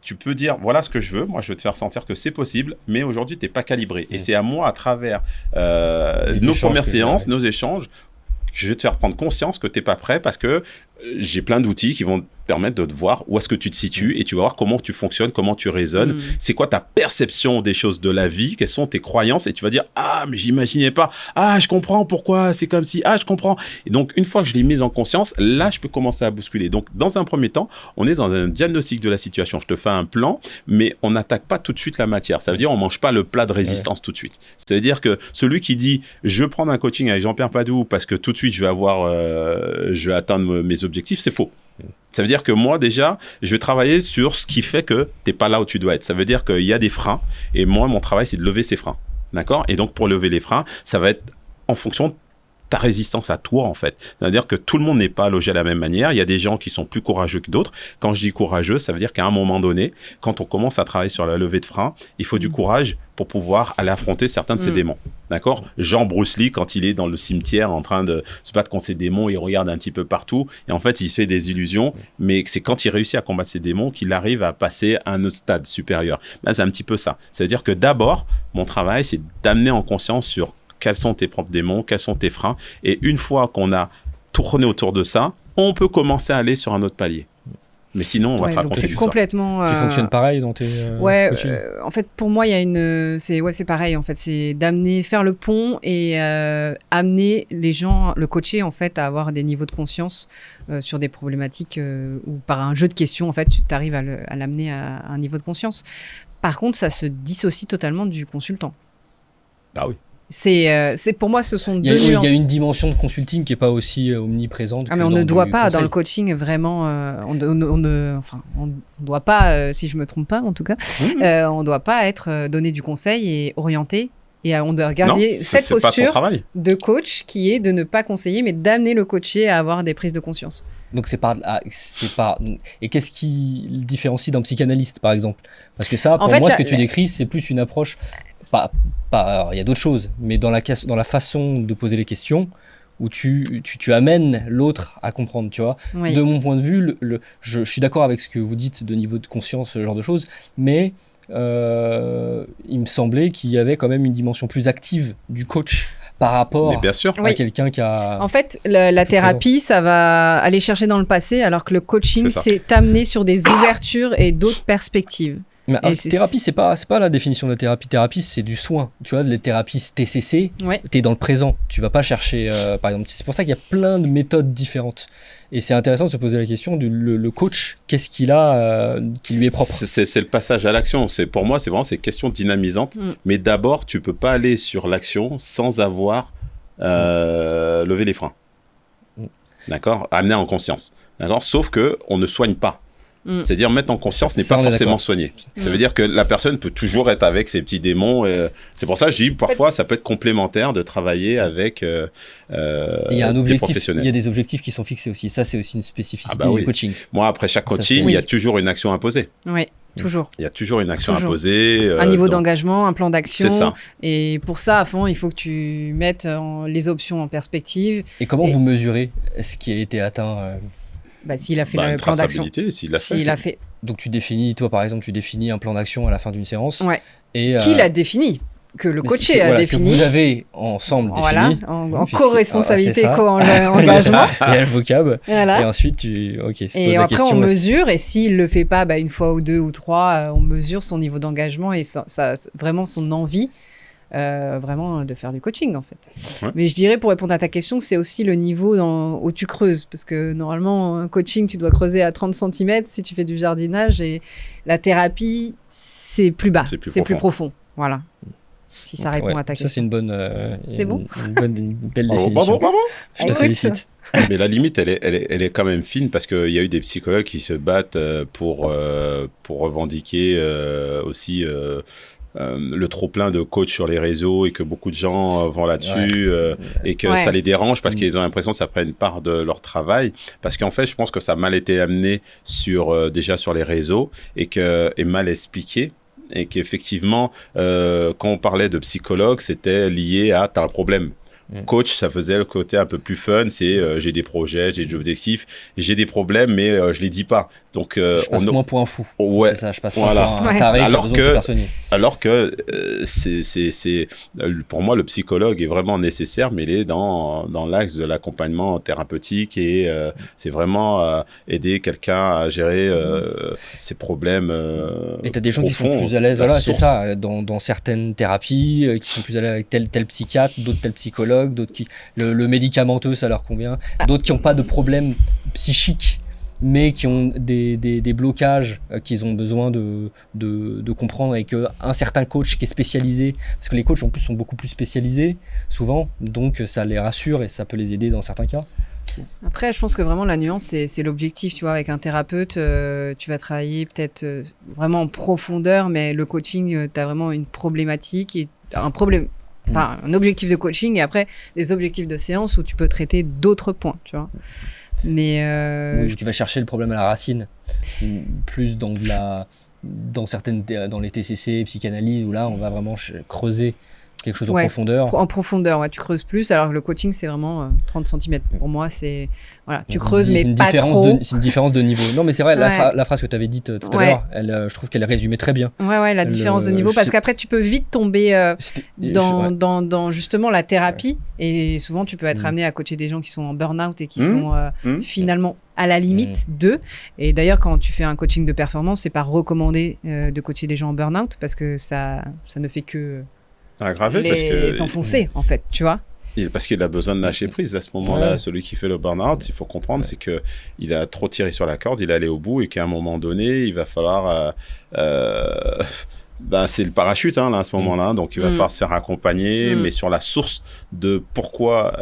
tu peux dire, voilà ce que je veux, moi je veux te faire sentir que c'est possible, mais aujourd'hui tu n'es pas calibré. Et c'est à moi, à travers nos premières séances, nos échanges, que je vais te faire prendre conscience que tu n'es pas prêt parce que j'ai plein d'outils qui vont te permettre de te voir où est-ce que tu te situes et tu vas voir comment tu fonctionnes, comment tu raisonnes, c'est quoi ta perception des choses de la vie, quelles sont tes croyances et tu vas dire « Ah, mais j'imaginais pas, ah, je comprends pourquoi c'est comme si, ah, je comprends ». Et donc, une fois que je l'ai mise en conscience, là, je peux commencer à bousculer. Donc, dans un premier temps, on est dans un diagnostic de la situation. Je te fais un plan, mais on n'attaque pas tout de suite la matière. Ça veut dire on ne mange pas le plat de résistance tout de suite. Ça veut dire que celui qui dit « Je vais prendre un coaching avec Jean-Pierre Padoue parce que tout de suite, je vais atteindre mes objectifs », c'est faux. Ça veut dire que moi, déjà, je vais travailler sur ce qui fait que tu n'es pas là où tu dois être. Ça veut dire qu'il y a des freins. Et moi, mon travail, c'est de lever ces freins. D'accord ? Et donc, pour lever les freins, ça va être en fonction de ta résistance à toi, en fait. C'est-à-dire que tout le monde n'est pas logé de la même manière. Il y a des gens qui sont plus courageux que d'autres. Quand je dis courageux, ça veut dire qu'à un moment donné, quand on commence à travailler sur la levée de freins, il faut du courage pour pouvoir aller affronter certains de ces démons. D'accord ? Jean Bruce Lee, quand il est dans le cimetière en train de se battre contre ses démons, il regarde un petit peu partout et en fait, il se fait des illusions. Mais c'est quand il réussit à combattre ses démons qu'il arrive à passer à un autre stade supérieur. Ben, c'est un petit peu ça. Ça veut dire que d'abord, mon travail, c'est d'amener en conscience sur quels sont tes propres démons, quels sont tes freins. Et une fois qu'on a tourné autour de ça, on peut commencer à aller sur un autre palier. Mais sinon, on va se raconter c'est complètement. Tu fonctionnes pareil dans tes. En fait, pour moi, il y a une. C'est pareil. En fait, c'est faire le pont et amener les gens, le coacher en fait, à avoir des niveaux de conscience sur des problématiques ou par un jeu de questions. En fait, tu arrives à l'amener à un niveau de conscience. Par contre, ça se dissocie totalement du consultant. Ah oui. C'est pour moi, ce sont deux nuances. Il y a une dimension de consulting qui n'est pas aussi omniprésente. Mais on ne doit pas, dans le coaching, vraiment, on ne doit pas, si je ne me trompe pas en tout cas, on ne doit pas être donné du conseil et orienté. Et on doit regarder cette posture de coach qui est de ne pas conseiller, mais d'amener le coaché à avoir des prises de conscience. Donc et qu'est-ce qui le différencie d'un psychanalyste, par exemple ? Parce que ça, pour moi, ce que tu décris, c'est plus une approche... il y a d'autres choses, mais dans la façon de poser les questions, où tu amènes l'autre à comprendre, tu vois. Oui. De mon point de vue, je suis d'accord avec ce que vous dites de niveau de conscience, ce genre de choses, mais il me semblait qu'il y avait quand même une dimension plus active du coach par rapport à quelqu'un qui a... En fait, la thérapie, ça va aller chercher dans le passé, alors que le coaching, c'est t'amener sur des ouvertures et d'autres perspectives. Mais thérapie, c'est pas la définition de la thérapie. Thérapie, c'est du soin. Tu vois, les thérapies TCC, t'es dans le présent. Tu vas pas chercher, par exemple. C'est pour ça qu'il y a plein de méthodes différentes. Et c'est intéressant de se poser la question le coach, qu'est-ce qu'il a qui lui est propre. C'est le passage à l'action. Pour moi, c'est vraiment ces questions dynamisantes. Mais d'abord, tu peux pas aller sur l'action sans avoir levé les freins. D'accord ? Amener en conscience. D'accord ? Sauf que on ne soigne pas. C'est-à-dire mettre en conscience n'est pas forcément soigné. Ça veut dire que la personne peut toujours être avec ses petits démons. C'est pour ça que je dis parfois ça peut être complémentaire de travailler avec des professionnels. Il y a des objectifs qui sont fixés aussi. Ça, c'est aussi une spécificité du coaching. Moi, après chaque coaching, il y a toujours une action imposée. Oui. Toujours. Il y a toujours une action imposée. Un niveau d'engagement, un plan d'action. C'est ça. Et pour ça, à fond, il faut que tu mettes les options en perspective. Et comment vous mesurez ce qui a été atteint s'il a fait le plan d'action. S'il a fait. Donc tu définis, toi par exemple, un plan d'action à la fin d'une séance. Ouais. Et qui l'a défini ? Que le coaché a défini. Que vous avez ensemble défini. Voilà, en co-responsabilité, co-engagement. Et le vocable. Voilà. Et ensuite, se pose la question. On mesure, et s'il ne le fait pas une fois ou deux ou trois, on mesure son niveau d'engagement et vraiment son envie. Vraiment de faire du coaching en fait. Ouais. Mais je dirais, pour répondre à ta question, c'est aussi le niveau où tu creuses, parce que normalement un coaching tu dois creuser à 30 cm si tu fais du jardinage, et la thérapie c'est plus bas, c'est plus profond. Voilà. Si ça répond à ta question. Ça c'est une bonne une belle définition. Bravo. Je te félicite. Mais la limite elle est quand même fine, parce qu'il y a eu des psychologues qui se battent pour revendiquer aussi le trop-plein de coachs sur les réseaux, et que beaucoup de gens vont là-dessus et que ça les dérange parce qu'ils ont l'impression que ça prend une part de leur travail, parce qu'en fait je pense que ça a mal été amené déjà sur les réseaux, et mal expliqué, et qu'effectivement quand on parlait de psychologue, c'était lié à t'as un problème. Coach, ça faisait le côté un peu plus fun, c'est j'ai des projets, j'ai des objectifs, j'ai des problèmes, mais je les dis pas. Donc, je passe moins pour un fou. Ouais. C'est ça, je passe moins pour un taré qui a besoin de se faire soigner. Alors que c'est pour moi, le psychologue est vraiment nécessaire, mais il est dans l'axe de l'accompagnement thérapeutique et c'est vraiment aider quelqu'un à gérer ses problèmes. Et tu as des gens qui sont plus à l'aise, voilà, c'est ça, dans certaines thérapies, qui sont plus à l'aise avec tel psychiatre, d'autres tel psychologue, d'autres qui le médicamenteux, ça leur convient, d'autres qui n'ont pas de problème psychique, mais qui ont des blocages qu'ils ont besoin de comprendre, et qu'un certain coach qui est spécialisé, parce que les coachs en plus sont beaucoup plus spécialisés souvent, donc ça les rassure et ça peut les aider dans certains cas. Après, je pense que vraiment la nuance, c'est l'objectif. Tu vois, avec un thérapeute, tu vas travailler peut-être vraiment en profondeur, mais le coaching, tu as vraiment une problématique et un problème. Enfin, un objectif de coaching et après des objectifs de séance où tu peux traiter d'autres points, tu vois. Mais oui, tu vas chercher le problème à la racine, plus dans les TCC, psychanalyse, où là on va vraiment creuser quelque chose en profondeur. En profondeur, tu creuses plus, alors que le coaching, c'est vraiment 30 cm. Pour moi, c'est... Voilà, tu creuses, mais pas trop. C'est une différence de niveau. Non, mais c'est vrai, la phrase que tu avais dite tout à l'heure, je trouve qu'elle résumait très bien. La différence de niveau, parce qu'après, tu peux vite tomber dans justement la thérapie. Et souvent, tu peux être amené à coacher des gens qui sont en burn-out et qui sont finalement à la limite d'eux. Et d'ailleurs, quand tu fais un coaching de performance, c'est pas recommandé de coacher des gens en burn-out, parce que ça ne fait que... aggravé les enfoncer en fait, tu vois. Parce qu'il a besoin de lâcher prise à ce moment-là. Celui qui fait le burn-out, il faut comprendre, c'est qu'il a trop tiré sur la corde, il est allé au bout et qu'à un moment donné, il va falloir... c'est le parachute là, à ce moment-là, donc il va falloir se faire accompagner, mais sur la source de pourquoi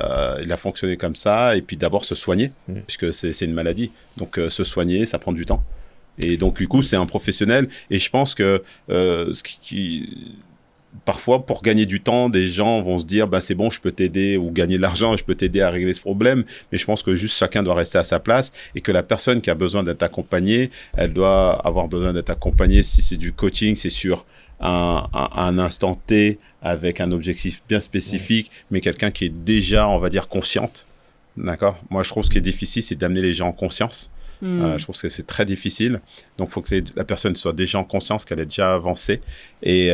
il a fonctionné comme ça, et puis d'abord se soigner, puisque c'est une maladie. Donc se soigner, ça prend du temps. Et donc du coup, c'est un professionnel. Et je pense que parfois, pour gagner du temps, des gens vont se dire c'est bon, je peux t'aider, ou gagner de l'argent, je peux t'aider à régler ce problème. Mais je pense que juste chacun doit rester à sa place et que la personne qui a besoin d'être accompagnée, elle doit avoir besoin d'être accompagnée. Si c'est du coaching, c'est sur un instant T avec un objectif bien spécifique, mais quelqu'un qui est déjà, on va dire, consciente. D'accord ? Moi, je trouve ce qui est difficile, c'est d'amener les gens en conscience. Je trouve que c'est très difficile. Donc, il faut que la personne soit déjà en conscience, qu'elle ait déjà avancé et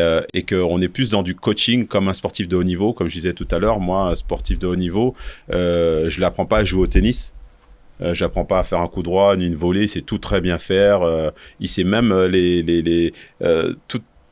qu'on est plus dans du coaching comme un sportif de haut niveau. Comme je disais tout à l'heure, moi, un sportif de haut niveau, je ne l'apprends pas à jouer au tennis. Je n'apprends pas à faire un coup droit ni une volée. C'est tout très bien faire. Il sait même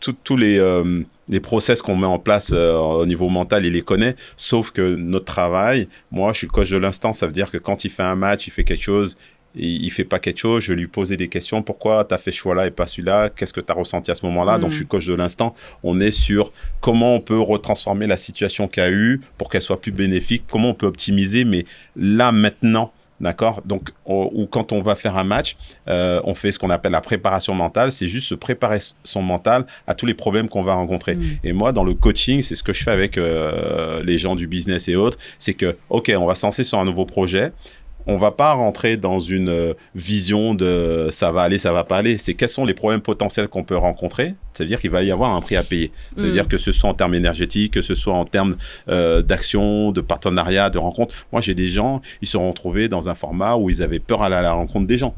tous les process qu'on met en place au niveau mental, il les connaît. Sauf que notre travail, moi, je suis coach de l'instant. Ça veut dire que quand il fait un match, il fait quelque chose... il fait pas quelque chose, je vais lui poser des questions. Pourquoi tu as fait ce choix-là et pas celui-là? Qu'est-ce que tu as ressenti à ce moment-là? Donc, je suis coach de l'instant. On est sur comment on peut retransformer la situation qu'il y a eu pour qu'elle soit plus bénéfique, comment on peut optimiser, mais là, maintenant, d'accord? Donc, ou quand on va faire un match, on fait ce qu'on appelle la préparation mentale. C'est juste se préparer son mental à tous les problèmes qu'on va rencontrer. Et moi, dans le coaching, c'est ce que je fais avec les gens du business et autres. C'est que, OK, on va se lancer sur un nouveau projet. On ne va pas rentrer dans une vision de ça va aller, ça va pas aller. C'est quels sont les problèmes potentiels qu'on peut rencontrer. Ça veut dire qu'il va y avoir un prix à payer. Ça veut dire que ce soit en termes énergétiques, que ce soit en termes d'action, de partenariat, de rencontre. Moi, j'ai des gens, ils se sont retrouvés dans un format où ils avaient peur d'aller à la rencontre des gens.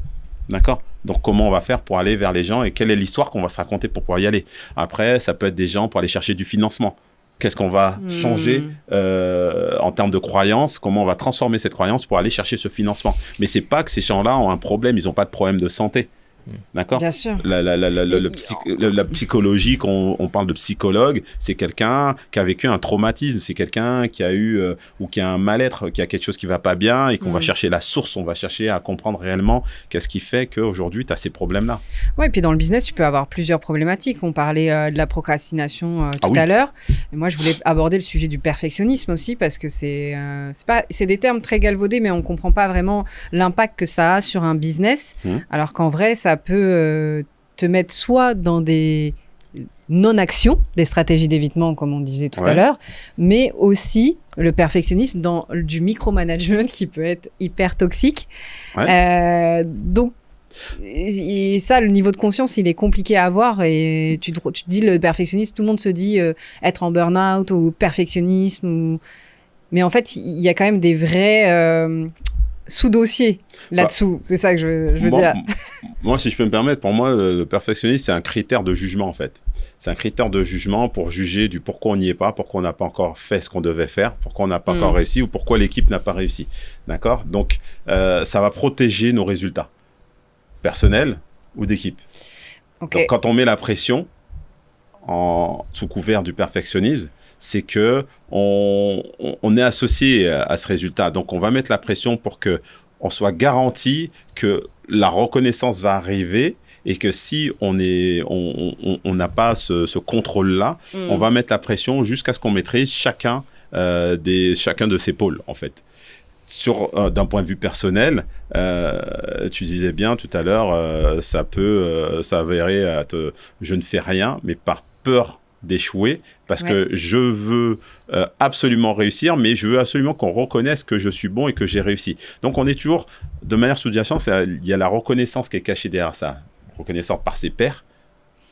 D'accord ? Donc, comment on va faire pour aller vers les gens et quelle est l'histoire qu'on va se raconter pour pouvoir y aller ? Après, ça peut être des gens pour aller chercher du financement. Qu'est-ce qu'on va changer en termes de croyances? Comment on va transformer cette croyance pour aller chercher ce financement? Mais c'est pas que ces gens-là ont un problème, ils n'ont pas de problème de santé. D'accord? Bien sûr. La psychologie, quand on parle de psychologue, c'est quelqu'un qui a vécu un traumatisme, c'est quelqu'un qui a eu ou qui a un mal-être, qui a quelque chose qui ne va pas bien et qu'on va chercher la source, on va chercher à comprendre réellement qu'est-ce qui fait qu'aujourd'hui tu as ces problèmes-là. Oui, et puis dans le business, tu peux avoir plusieurs problématiques. On parlait de la procrastination tout à l'heure. Et moi, je voulais aborder le sujet du perfectionnisme aussi parce que c'est des termes très galvaudés, mais on ne comprend pas vraiment l'impact que ça a sur un business. Alors qu'en vrai, ça peut te mettre soit dans des non-actions, des stratégies d'évitement, comme on disait tout à l'heure, mais aussi le perfectionnisme dans du micromanagement qui peut être hyper toxique. Donc, et ça, le niveau de conscience, il est compliqué à avoir. Et tu te dis, le perfectionnisme, tout le monde se dit être en burn-out ou perfectionnisme. Mais en fait, il y a quand même des vrais sous-dossiers là-dessous. C'est ça que je veux dire. Moi, si je peux me permettre, pour moi, le perfectionnisme, c'est un critère de jugement, en fait. C'est un critère de jugement pour juger du pourquoi on n'y est pas, pourquoi on n'a pas encore fait ce qu'on devait faire, pourquoi on n'a pas encore réussi ou pourquoi l'équipe n'a pas réussi. D'accord ? Donc, ça va protéger nos résultats personnels ou d'équipe. Okay. Donc, quand on met la pression sous couvert du perfectionnisme, c'est que on est associé à ce résultat. Donc, on va mettre la pression pour que on soit garanti que la reconnaissance va arriver et que si on n'a pas ce contrôle-là, on va mettre la pression jusqu'à ce qu'on maîtrise chacun de ses pôles, en fait. D'un point de vue personnel, tu disais bien tout à l'heure, ça peut s'avérer je ne fais rien, mais par peur d'échouer, parce que je veux absolument réussir, mais je veux absolument qu'on reconnaisse que je suis bon et que j'ai réussi. Donc on est toujours, de manière sous-jacente, il y a la reconnaissance qui est cachée derrière ça, reconnaissance par ses pairs.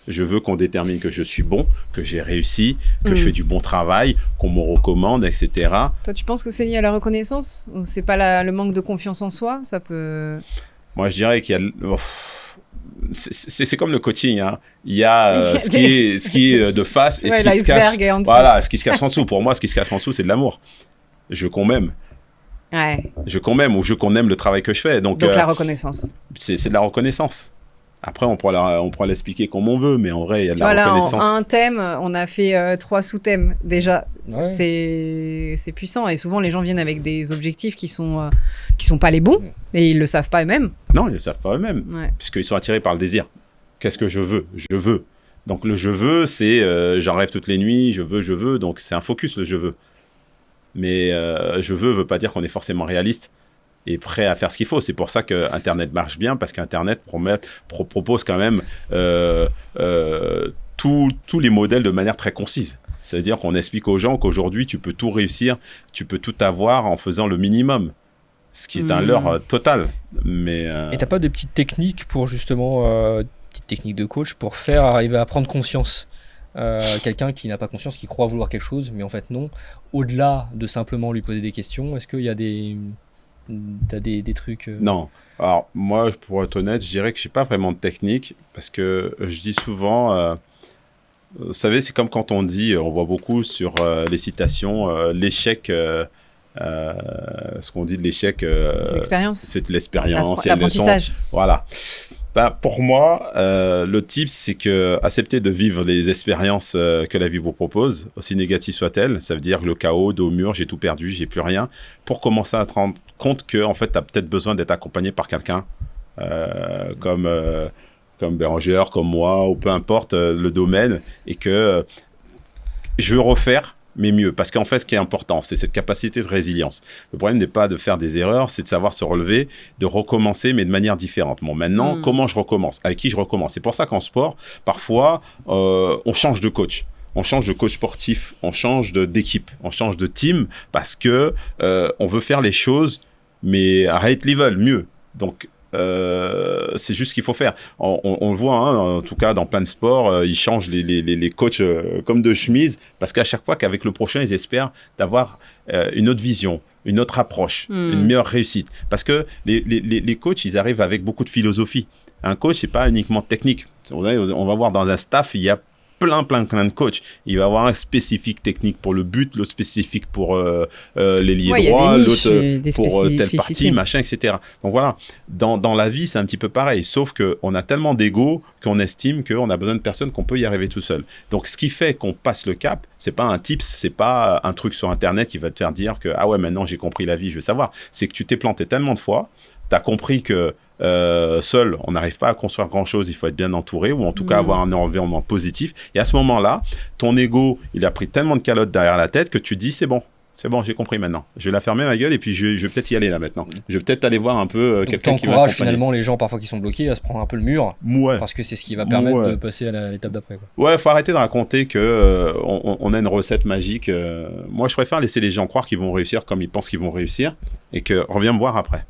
Je veux qu'on détermine que je suis bon, que j'ai réussi, que je fais du bon travail, qu'on me recommande, etc. Toi, tu penses que c'est lié à la reconnaissance ou c'est pas le manque de confiance en soi? Ça peut... Moi, je dirais qu'il y a... C'est comme le coaching, hein. Il y a ce qui est de face et ce qui se cache. Voilà, ce qui se cache en dessous. Pour moi, ce qui se cache en dessous, c'est de l'amour. Je veux qu'on m'aime. Ouais. Je veux qu'on m'aime ou je veux qu'on aime le travail que je fais. Donc la reconnaissance. C'est de la reconnaissance. Après, on pourra l'expliquer comme on veut, mais en vrai, il y a de la reconnaissance. En un thème, on a fait 3 sous-thèmes déjà. Ouais. C'est puissant. Et souvent, les gens viennent avec des objectifs qui sont pas les bons. Et ils le savent pas eux-mêmes. Non, ils le savent pas eux-mêmes. Ouais. Puisqu'ils sont attirés par le désir. Qu'est-ce que je veux ? Je veux. Donc, le je veux, c'est j'en rêve toutes les nuits, je veux. Donc, c'est un focus, le je veux. Mais je veut pas dire qu'on est forcément réaliste et prêt à faire ce qu'il faut. C'est pour ça qu'Internet marche bien, parce qu'Internet propose quand même tous les modèles de manière très concise. C'est-à-dire qu'on explique aux gens qu'aujourd'hui, tu peux tout réussir, tu peux tout avoir en faisant le minimum, ce qui est un leurre total. Mais, Et t'as pas de petites techniques pour justement, petites techniques de coach pour faire arriver à prendre conscience quelqu'un qui n'a pas conscience, qui croit vouloir quelque chose, mais en fait non. Au-delà de simplement lui poser des questions, est-ce qu'il y a t'as des trucs Non. Alors, moi, pour être honnête, je dirais que je n'ai pas vraiment de technique, parce que je dis souvent, vous savez, c'est comme quand on dit, on voit beaucoup sur les citations, l'échec, ce qu'on dit de l'échec, c'est l'expérience. C'est de l'expérience, l'apprentissage. Voilà. Pour moi, le tip, c'est que accepter de vivre les expériences que la vie vous propose, aussi négatives soient-elles, ça veut dire le chaos, dos au mur, j'ai tout perdu, j'ai plus rien, pour commencer à te rendre compte que en fait, tu as peut-être besoin d'être accompagné par quelqu'un comme Bérangère, comme moi, ou peu importe le domaine, et que je veux refaire, mais mieux. Parce qu'en fait, ce qui est important, c'est cette capacité de résilience. Le problème n'est pas de faire des erreurs, c'est de savoir se relever, de recommencer, mais de manière différente. Bon, maintenant, comment je recommence ? Avec qui je recommence ? C'est pour ça qu'en sport, parfois, on change de coach. On change de coach sportif, on change d'équipe, on change de team, parce que on veut faire les choses, mais à high level, mieux. Donc, c'est juste ce qu'il faut faire. On le voit, hein, en tout cas dans plein de sports, ils changent les coachs comme de chemise, parce qu'à chaque fois qu'avec le prochain, ils espèrent d'avoir une autre vision, une autre approche, une meilleure réussite. Parce que les coachs, ils arrivent avec beaucoup de philosophie. Un coach, c'est pas uniquement technique. On va voir dans un staff, il y a plein de coachs. Il va y avoir un spécifique technique pour le but, l'autre spécifique pour l'ailier droit, l'autre pour telle partie, machin, etc. Donc voilà, dans la vie, c'est un petit peu pareil, sauf qu'on a tellement d'ego qu'on estime qu'on a besoin de personnes qu'on peut y arriver tout seul. Donc ce qui fait qu'on passe le cap, c'est pas un tips, c'est pas un truc sur Internet qui va te faire dire que ah ouais, maintenant j'ai compris la vie, je veux savoir. C'est que tu t'es planté tellement de fois, tu as compris que seul, on n'arrive pas à construire grand-chose, il faut être bien entouré, ou en tout cas avoir un environnement positif. Et à ce moment-là, ton ego, il a pris tellement de calottes derrière la tête que tu dis, c'est bon, j'ai compris maintenant. Je vais la fermer ma gueule et puis je vais peut-être y aller là maintenant. Je vais peut-être aller voir un peu quelqu'un qui va m'accompagner. Finalement les gens parfois qui sont bloqués à se prendre un peu le mur, parce que c'est ce qui va permettre de passer à l'étape d'après. Ouais, faut arrêter de raconter que on a une recette magique. Moi, je préfère laisser les gens croire qu'ils vont réussir comme ils pensent qu'ils vont réussir et que reviens me voir après.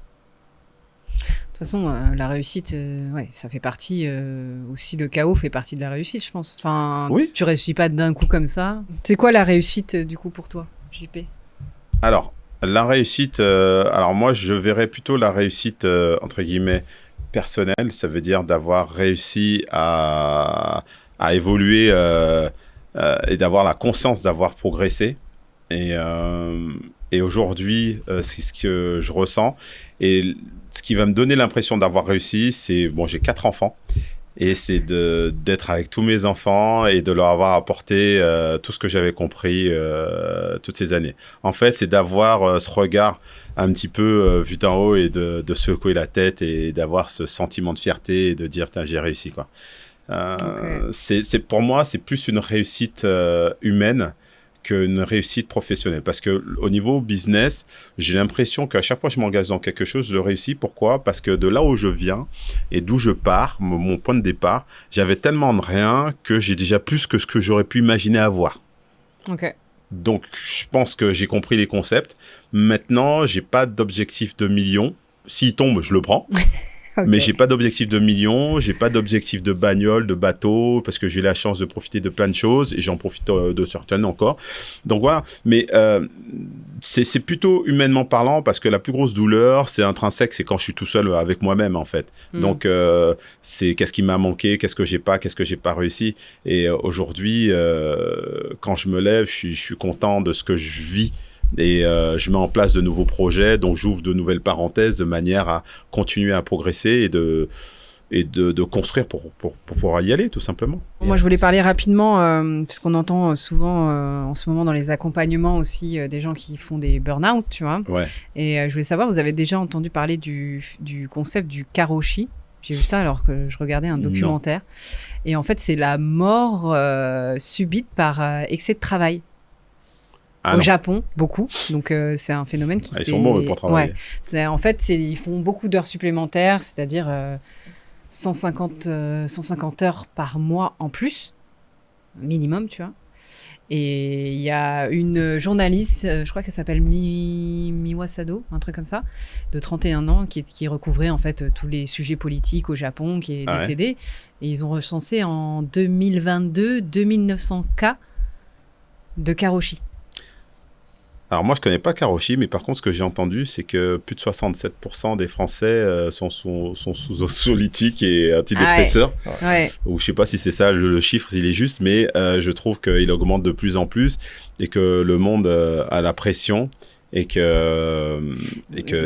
De toute façon, la réussite, ça fait partie aussi, le chaos fait partie de la réussite, je pense. Enfin, tu réussis pas d'un coup comme ça. C'est quoi la réussite, du coup, pour toi, JP ? Alors, la réussite, alors moi, je verrais plutôt la réussite, entre guillemets, personnelle. Ça veut dire d'avoir réussi à évoluer et d'avoir la conscience d'avoir progressé. Et, euh, et aujourd'hui, c'est ce que je ressens. Et ce qui va me donner l'impression d'avoir réussi, c'est, bon, j'ai 4 enfants. Et c'est d'être avec tous mes enfants et de leur avoir apporté tout ce que j'avais compris toutes ces années. En fait, c'est d'avoir ce regard un petit peu vu d'en haut et de secouer la tête et d'avoir ce sentiment de fierté et de dire, putain, j'ai réussi, quoi. Pour moi, c'est plus une réussite humaine qu'une réussite professionnelle. Parce qu'au niveau business, j'ai l'impression qu'à chaque fois que je m'engage dans quelque chose, je le réussis. Pourquoi? Parce que de là où je viens et d'où je pars, mon point de départ, j'avais tellement de rien que j'ai déjà plus que ce que j'aurais pu imaginer avoir. Ok. Donc, je pense que j'ai compris les concepts. Maintenant, j'ai pas d'objectif de millions. S'il tombe, je le prends. Ok. Mais j'ai pas d'objectif de millions, j'ai pas d'objectif de bagnole, de bateau, parce que j'ai la chance de profiter de plein de choses et j'en profite de certaines encore. Donc voilà, mais c'est plutôt humainement parlant parce que la plus grosse douleur, c'est intrinsèque, c'est quand je suis tout seul avec moi-même en fait. Donc c'est qu'est-ce qui m'a manqué, qu'est-ce que j'ai pas réussi. Et aujourd'hui, quand je me lève, je suis content de ce que je vis. Et je mets en place de nouveaux projets, donc j'ouvre de nouvelles parenthèses de manière à continuer à progresser et de construire pour pouvoir y aller, tout simplement. Moi, je voulais parler rapidement, parce qu'on entend souvent en ce moment dans les accompagnements aussi des gens qui font des burn-out, tu vois. Ouais. Et je voulais savoir, vous avez déjà entendu parler du concept du karoshi? J'ai vu ça alors que je regardais un documentaire. Non. Et en fait, c'est la mort subite par excès de travail. Au Japon, beaucoup. Donc, c'est un phénomène qui... Ils sont bons pour travailler. Ouais. En fait, ils font beaucoup d'heures supplémentaires, c'est-à-dire 150 heures par mois en plus, minimum, tu vois. Et il y a une journaliste, je crois qu'elle s'appelle Miwa Sado, un truc comme ça, de 31 ans, qui recouvrait en fait tous les sujets politiques au Japon, qui est décédée. Ouais. Et ils ont recensé en 2022 2900 cas de karoshi. Alors moi, je ne connais pas karoshi, mais par contre, ce que j'ai entendu, c'est que plus de 67% des Français sont sous anxiolytiques et antidépresseurs. Ouais. Ou je ne sais pas si c'est ça le chiffre, s'il est juste, mais je trouve qu'il augmente de plus en plus et que le monde a la pression et que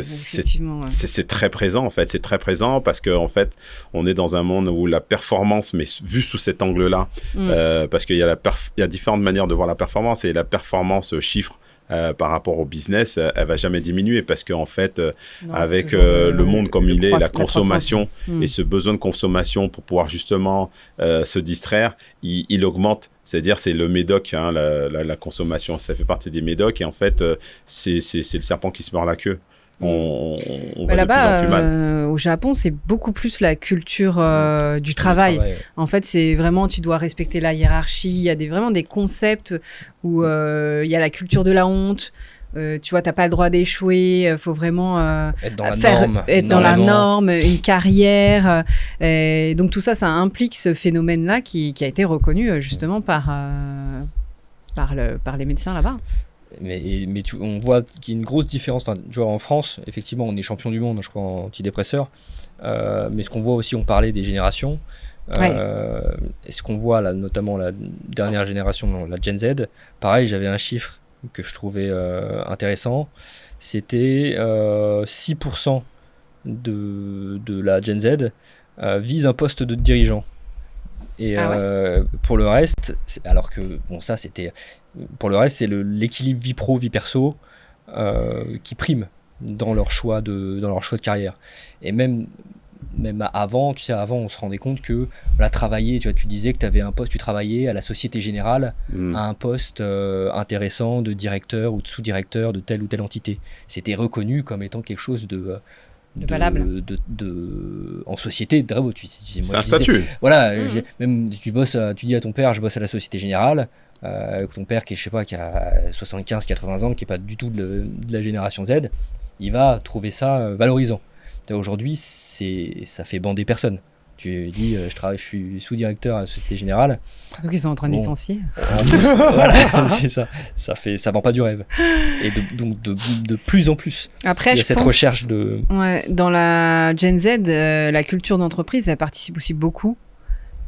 c'est très présent, en fait. C'est très présent parce qu'en fait, on est dans un monde où la performance, mais vue sous cet angle-là, parce qu'il y a différentes manières de voir la performance et la performance chiffre, par rapport au business, elle va jamais diminuer parce qu'en fait, avec le monde comme il est, la consommation et ce besoin de consommation pour pouvoir justement se distraire, il augmente. C'est-à-dire, c'est le médoc, hein, la consommation, ça fait partie des médocs et en fait, c'est le serpent qui se mord la queue. On va là-bas, de plus en plus mal. Au Japon, c'est beaucoup plus la culture du travail. En fait, c'est vraiment, tu dois respecter la hiérarchie. Il y a vraiment des concepts où il y a la culture de la honte. Tu vois, tu n'as pas le droit d'échouer. Il faut vraiment être dans la norme, une carrière. Donc tout ça, ça implique ce phénomène-là qui a été reconnu justement par les médecins là-bas. Mais on voit qu'il y a une grosse différence. Enfin, tu vois, en France, effectivement, on est champion du monde, je crois, en antidépresseurs. Mais ce qu'on voit aussi, on parlait des générations. Et ce qu'on voit, là, notamment la dernière génération, la Gen Z, pareil, j'avais un chiffre que je trouvais intéressant. C'était 6% de la Gen Z vise un poste de dirigeant. Et pour le reste, alors que, bon, ça, c'était... Pour le reste, c'est l'équilibre vie pro, vie perso qui prime dans leur choix de carrière. Et même avant, tu sais, avant, on se rendait compte que travailler, tu vois, tu disais que tu avais un poste, tu travaillais à la Société Générale, à un poste intéressant de directeur ou de sous-directeur de telle ou telle entité. C'était reconnu comme étant quelque chose de valable. En société, c'est un statut. Voilà, même tu dis à ton père, je bosse à la Société Générale. Ton père qui a 75-80 ans, qui n'est pas du tout de la génération Z, il va trouver ça valorisant. Aujourd'hui, ça fait bander personne Tu dis, je suis sous-directeur à la Société Générale. Surtout qu'ils sont en train de licencier. Voilà, c'est ça. Ça vend pas du rêve. Et donc de plus en plus, Après, il y a cette recherche de... Ouais, dans la Gen Z, la culture d'entreprise, elle participe aussi beaucoup.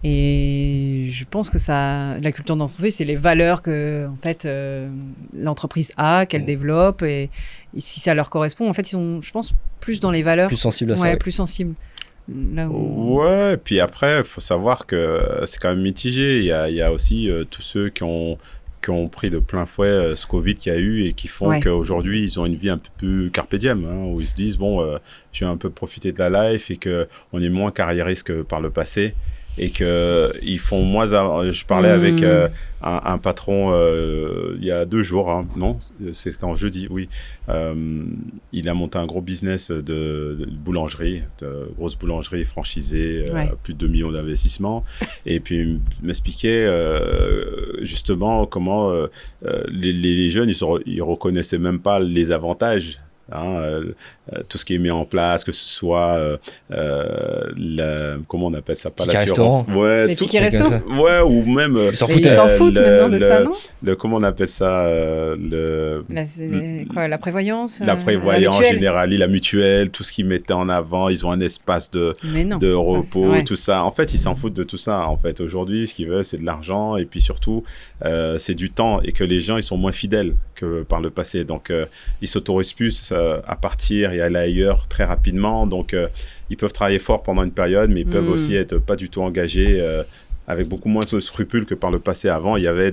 Et je pense que la culture d'entreprise, c'est les valeurs que en fait, l'entreprise a, qu'elle développe. Et si ça leur correspond, en fait, ils sont, je pense, plus dans les valeurs. Plus sensibles à ça. Ouais, Ouais. plus sensibles. Là où... Ouais, puis après, il faut savoir que c'est quand même mitigé. Il y a aussi tous ceux qui ont pris de plein fouet ce Covid qu'il y a eu et qui font qu'aujourd'hui, ils ont une vie un peu plus carpe diem, hein, où ils se disent, bon, je vais un peu profiter de la life et qu'on est moins carriériste que par le passé. Et qu'ils font moins... Je parlais avec un patron il y a 2 jours, hein, non, c'est quand jeudi, oui. Il a monté un gros business de boulangerie, de grosse boulangerie franchisée, plus de 2 millions d'investissements. Et puis il m'expliquait justement comment les jeunes, ils reconnaissaient même pas les avantages. Hein, tout ce qui est mis en place, que ce soit comment on appelle ça, pas l'assurance, ouais, les tickets resto, ouais, ou même ils s'en foutent maintenant de ça, non? comment on appelle ça, la prévoyance, la prévoyance générale, la mutuelle, tout ce qu'ils mettaient en avant, ils ont un espace de repos, tout ça. En fait, ils s'en foutent de tout ça. En fait, aujourd'hui, ce qu'ils veulent, c'est de l'argent et puis surtout, c'est du temps et que les gens, ils sont moins fidèles que par le passé. Donc, ils s'autorisent plus à partir et aller ailleurs très rapidement. Donc, ils peuvent travailler fort pendant une période, mais ils peuvent aussi être pas du tout engagés avec beaucoup moins de scrupules que par le passé. Avant, il y avait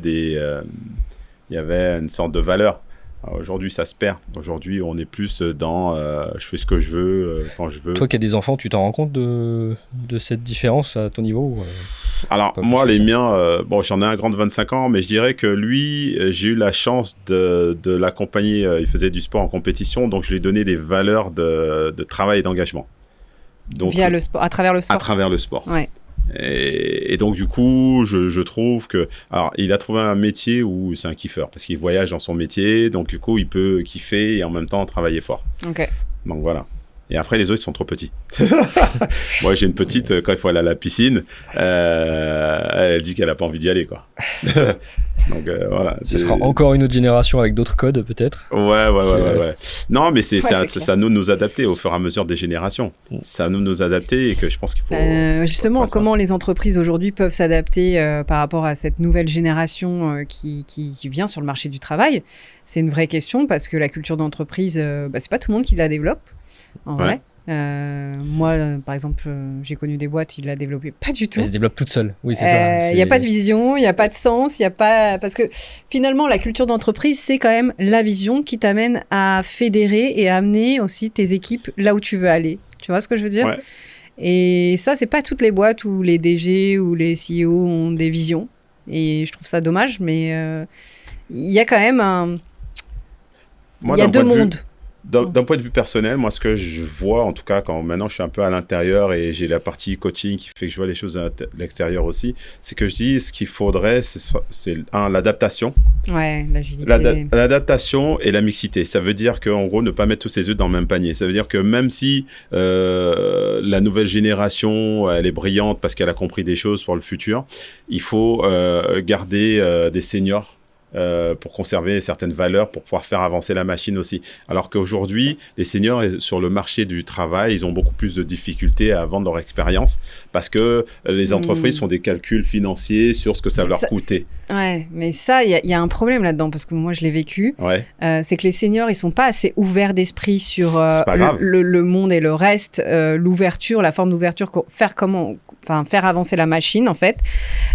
une sorte de valeur. Alors, aujourd'hui, ça se perd. Aujourd'hui, on est plus dans je fais ce que je veux, quand je veux. Toi qui as des enfants, tu t'en rends compte de cette différence à ton niveau ou Alors, moi, les miens, j'en ai un grand de 25 ans, mais je dirais que lui, j'ai eu la chance de l'accompagner. Il faisait du sport en compétition, donc je lui ai donné des valeurs de travail et d'engagement. Donc, via le sport, à travers le sport. À travers le sport. Ouais. Et donc, du coup, je trouve que... Alors, il a trouvé un métier où c'est un kiffeur, parce qu'il voyage dans son métier, donc du coup, il peut kiffer et en même temps travailler fort. Ok. Donc, voilà. Et après, les autres, ils sont trop petits. Moi, j'ai une petite, quand il faut aller à la piscine, elle dit qu'elle n'a pas envie d'y aller, quoi. Donc, voilà. Ce sera encore une autre génération avec d'autres codes, peut-être. Ouais. Non, mais c'est à nous de nous adapter au fur et à mesure des générations. C'est à nous de nous adapter et que je pense qu'il faut... justement, comment les entreprises aujourd'hui peuvent s'adapter par rapport à cette nouvelle génération qui vient sur le marché du travail? C'est une vraie question parce que la culture d'entreprise, c'est pas tout le monde qui la développe. En vrai. Moi, par exemple, j'ai connu des boîtes, ils la développaient pas du tout. Elles se développent toutes seules. Oui, c'est ça. Il n'y a pas de vision, il n'y a pas de sens, il y a pas... Parce que finalement, la culture d'entreprise, c'est quand même la vision qui t'amène à fédérer et à amener aussi tes équipes là où tu veux aller. Tu vois ce que je veux dire? Ouais. Et ça, c'est pas toutes les boîtes où les DG ou les CEO ont des visions. Et je trouve ça dommage, mais il y a quand même il y a 2 mondes. D'un point de vue personnel, moi, ce que je vois, en tout cas, quand maintenant je suis un peu à l'intérieur et j'ai la partie coaching qui fait que je vois les choses à l'extérieur aussi, c'est que je dis ce qu'il faudrait, c'est l'adaptation. Ouais, l'agilité. L'adaptation et la mixité. Ça veut dire qu'en gros, ne pas mettre tous ses œufs dans le même panier. Ça veut dire que même si la nouvelle génération, elle est brillante parce qu'elle a compris des choses pour le futur, il faut garder des seniors pour conserver certaines valeurs, pour pouvoir faire avancer la machine aussi. Alors qu'aujourd'hui, les seniors sur le marché du travail, ils ont beaucoup plus de difficultés à vendre leur expérience parce que les entreprises font des calculs financiers sur ce que ça va leur coûter. Ouais, mais ça, il y a un problème là-dedans parce que moi, je l'ai vécu. Ouais. C'est que les seniors, ils sont pas assez ouverts d'esprit sur le monde et le reste, l'ouverture, la forme d'ouverture, faire avancer la machine, en fait.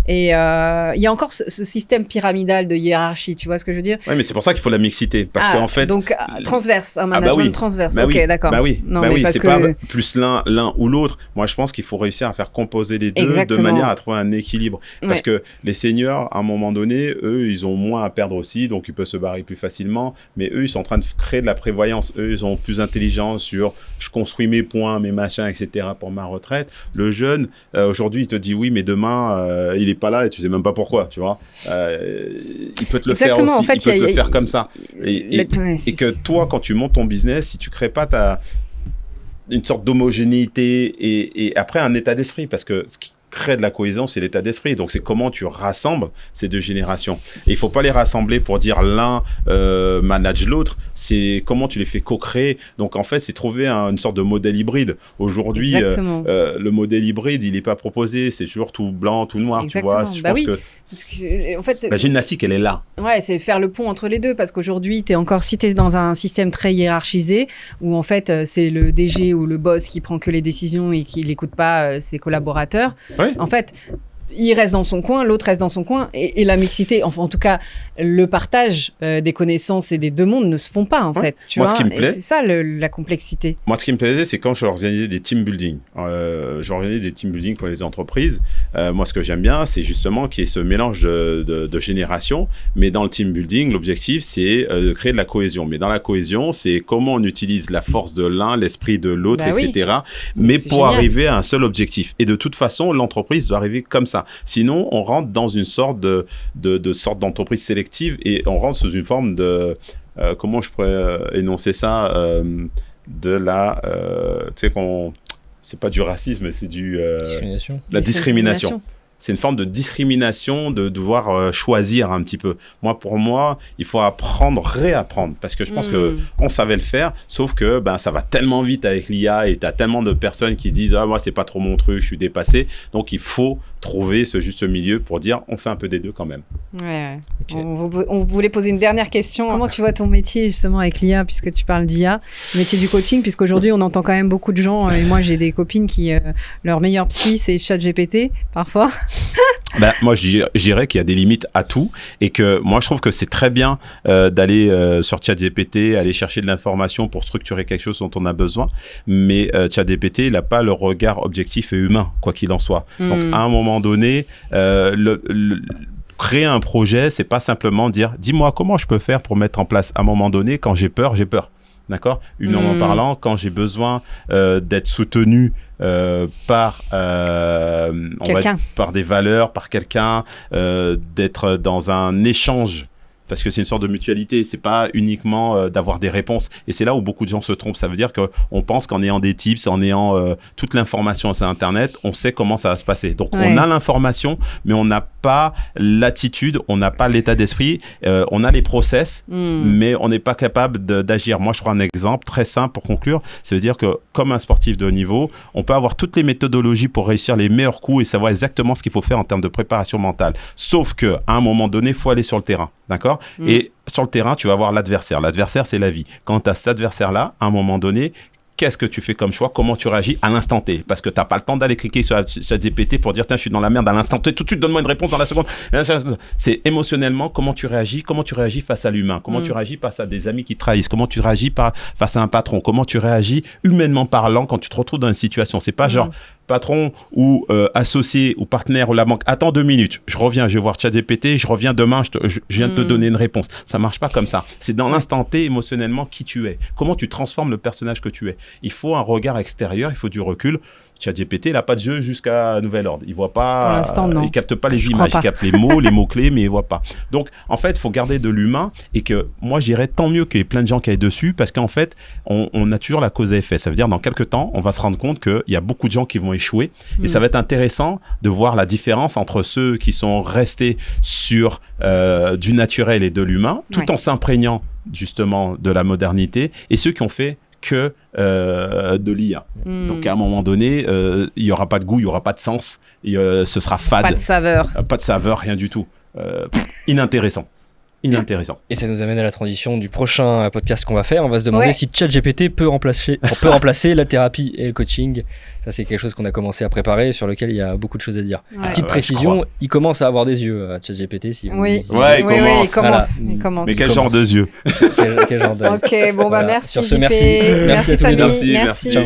Et il y a encore ce système pyramidal de hiérarchie, tu vois ce que je veux dire? Oui, mais c'est pour ça qu'il faut la mixité. Parce qu'en fait... Donc, transverse, un management transverse. Ok, d'accord. Bah oui, c'est pas plus l'un ou l'autre. Moi, je pense qu'il faut réussir à faire composer les deux de manière à trouver un équilibre. Parce que les seniors, à un moment donné, eux, ils ont moins à perdre aussi, donc ils peuvent se barrer plus facilement. Mais eux, ils sont en train de créer de la prévoyance. Eux, ils ont plus d'intelligence sur je construis mes points, mes machins, etc. pour ma retraite. Le jeune, aujourd'hui, il te dit oui, mais demain, il n'est pas là et tu sais même pas pourquoi, tu vois. Il peut te le faire aussi, en fait, il peut te le faire comme ça. Et que toi, quand tu montes ton business, si tu crées pas une sorte d'homogénéité et après un état d'esprit, parce que ce qui crée de la cohésion, c'est l'état d'esprit. Donc, c'est comment tu rassembles ces deux générations. Et il ne faut pas les rassembler pour dire l'un manage l'autre. C'est comment tu les fais co-créer. Donc, en fait, c'est trouver une sorte de modèle hybride. Aujourd'hui, le modèle hybride, il n'est pas proposé. C'est toujours tout blanc, tout noir. Exactement. Tu vois. Je pense que en fait, la gymnastique, elle est là. Ouais, c'est faire le pont entre les deux. Parce qu'aujourd'hui, si tu es dans un système très hiérarchisé, où en fait, c'est le DG ou le boss qui prend que les décisions et qui n'écoute pas ses collaborateurs. Oui. En fait, il reste dans son coin, l'autre reste dans son coin, et la mixité, enfin, en tout cas, le partage des connaissances et des deux mondes ne se font pas, en fait. Tu vois, ce qui me plaît, c'est ça la complexité. Moi, ce qui me plaisait, c'est quand je organisais des team building. J'organisais des team building pour les entreprises. Moi, ce que j'aime bien, c'est justement qu'il y ait ce mélange de générations. Mais dans le team building, l'objectif, c'est de créer de la cohésion. Mais dans la cohésion, c'est comment on utilise la force de l'un, l'esprit de l'autre, etc. Mais pour arriver à un seul objectif. Et de toute façon, l'entreprise doit arriver comme ça. Sinon, on rentre dans une sorte sorte d'entreprise sélective et on rentre sous une forme de... comment je pourrais énoncer ça de la... tu sais, c'est pas du racisme, c'est discrimination. La discrimination. C'est une forme de discrimination de devoir choisir un petit peu. Pour moi, il faut réapprendre, parce que je pense qu'on savait le faire, sauf que ça va tellement vite avec l'IA et tu as tellement de personnes qui disent « Ah, moi, c'est pas trop mon truc, je suis dépassé ». Donc, il faut trouver ce juste milieu pour dire on fait un peu des deux quand même. Ouais. Okay. On voulait poser une dernière question. Comment tu vois ton métier justement avec l'IA, puisque tu parles d'IA, le métier du coaching, puisqu'aujourd'hui on entend quand même beaucoup de gens, et moi j'ai des copines qui, leur meilleur psy c'est ChatGPT parfois. Moi, je dirais qu'il y a des limites à tout et que moi, je trouve que c'est très bien d'aller sur ChatGPT, aller chercher de l'information pour structurer quelque chose dont on a besoin. Mais ChatGPT, il n'a pas le regard objectif et humain, quoi qu'il en soit. Donc, à un moment donné, créer un projet, c'est pas simplement dire « Dis-moi comment je peux faire pour mettre en place à un moment donné, quand j'ai peur, j'ai peur. » D'accord ? Humainement parlant, quand j'ai besoin d'être soutenu par des valeurs, par quelqu'un, d'être dans un échange, parce que c'est une sorte de mutualité, c'est pas uniquement d'avoir des réponses. Et c'est là où beaucoup de gens se trompent. Ça veut dire qu'on pense qu'en ayant des tips, en ayant toute l'information sur Internet, on sait comment ça va se passer. Donc, on a l'information, mais on n'a pas l'attitude, on n'a pas l'état d'esprit, on a les process, mais on n'est pas capable d'agir. Moi, je prends un exemple très simple pour conclure. Ça veut dire que, comme un sportif de haut niveau, on peut avoir toutes les méthodologies pour réussir les meilleurs coups et savoir exactement ce qu'il faut faire en termes de préparation mentale. Sauf qu'à un moment donné, il faut aller sur le terrain. D'accord ? Et sur le terrain, tu vas voir l'adversaire. L'adversaire, c'est la vie. Quand tu as cet adversaire-là, à un moment donné, qu'est-ce que tu fais comme choix? Comment tu réagis à l'instant T? Parce que tu n'as pas le temps d'aller cliquer sur ChatGPT pour dire, tiens, je suis dans la merde à l'instant T. Tout de suite, donne-moi une réponse dans la seconde. C'est émotionnellement comment tu réagis face à l'humain, comment tu réagis face à des amis qui te trahissent, comment tu réagis face à un patron, comment tu réagis humainement parlant quand tu te retrouves dans une situation. C'est pas genre patron ou associé ou partenaire ou la banque, attends 2 minutes, je reviens, je vais voir ChatGPT, je reviens demain, je viens de te donner une réponse. Ça marche pas comme ça. C'est dans l'instant T, émotionnellement, qui tu es. Comment tu transformes le personnage que tu es. Il faut un regard extérieur, il faut du recul. ChatGPT, il n'a pas de yeux jusqu'à nouvel ordre. Il voit pas, pour l'instant, non. Il capte pas les images, il capte les mots, les mots-clés, mais il voit pas. Donc, en fait, il faut garder de l'humain et que moi, je dirais tant mieux qu'il y ait plein de gens qui aillent dessus parce qu'en fait, on a toujours la cause à effet. Ça veut dire, dans quelques temps, on va se rendre compte qu'il y a beaucoup de gens qui vont échouer et ça va être intéressant de voir la différence entre ceux qui sont restés sur du naturel et de l'humain, tout en s'imprégnant justement de la modernité et ceux qui ont fait que de l'IA. Donc à un moment donné, il n'y aura pas de goût, il n'y aura pas de sens, et, ce sera fade. Pas de saveur. Pas de saveur, rien du tout. Inintéressant. Inintéressant. Et ça nous amène à la transition du prochain podcast qu'on va faire. On va se demander si ChatGPT peut remplacer la thérapie et le coaching. Ça, c'est quelque chose qu'on a commencé à préparer, sur lequel il y a beaucoup de choses à dire. Petite précision, il commence à avoir des yeux, ChatGPT. Si oui, il commence. Il commence. Mais quel genre de yeux? Quel genre d'œil. Ok, bon, merci. Sur ce, merci. Merci à tous les deux. Merci. Ciao.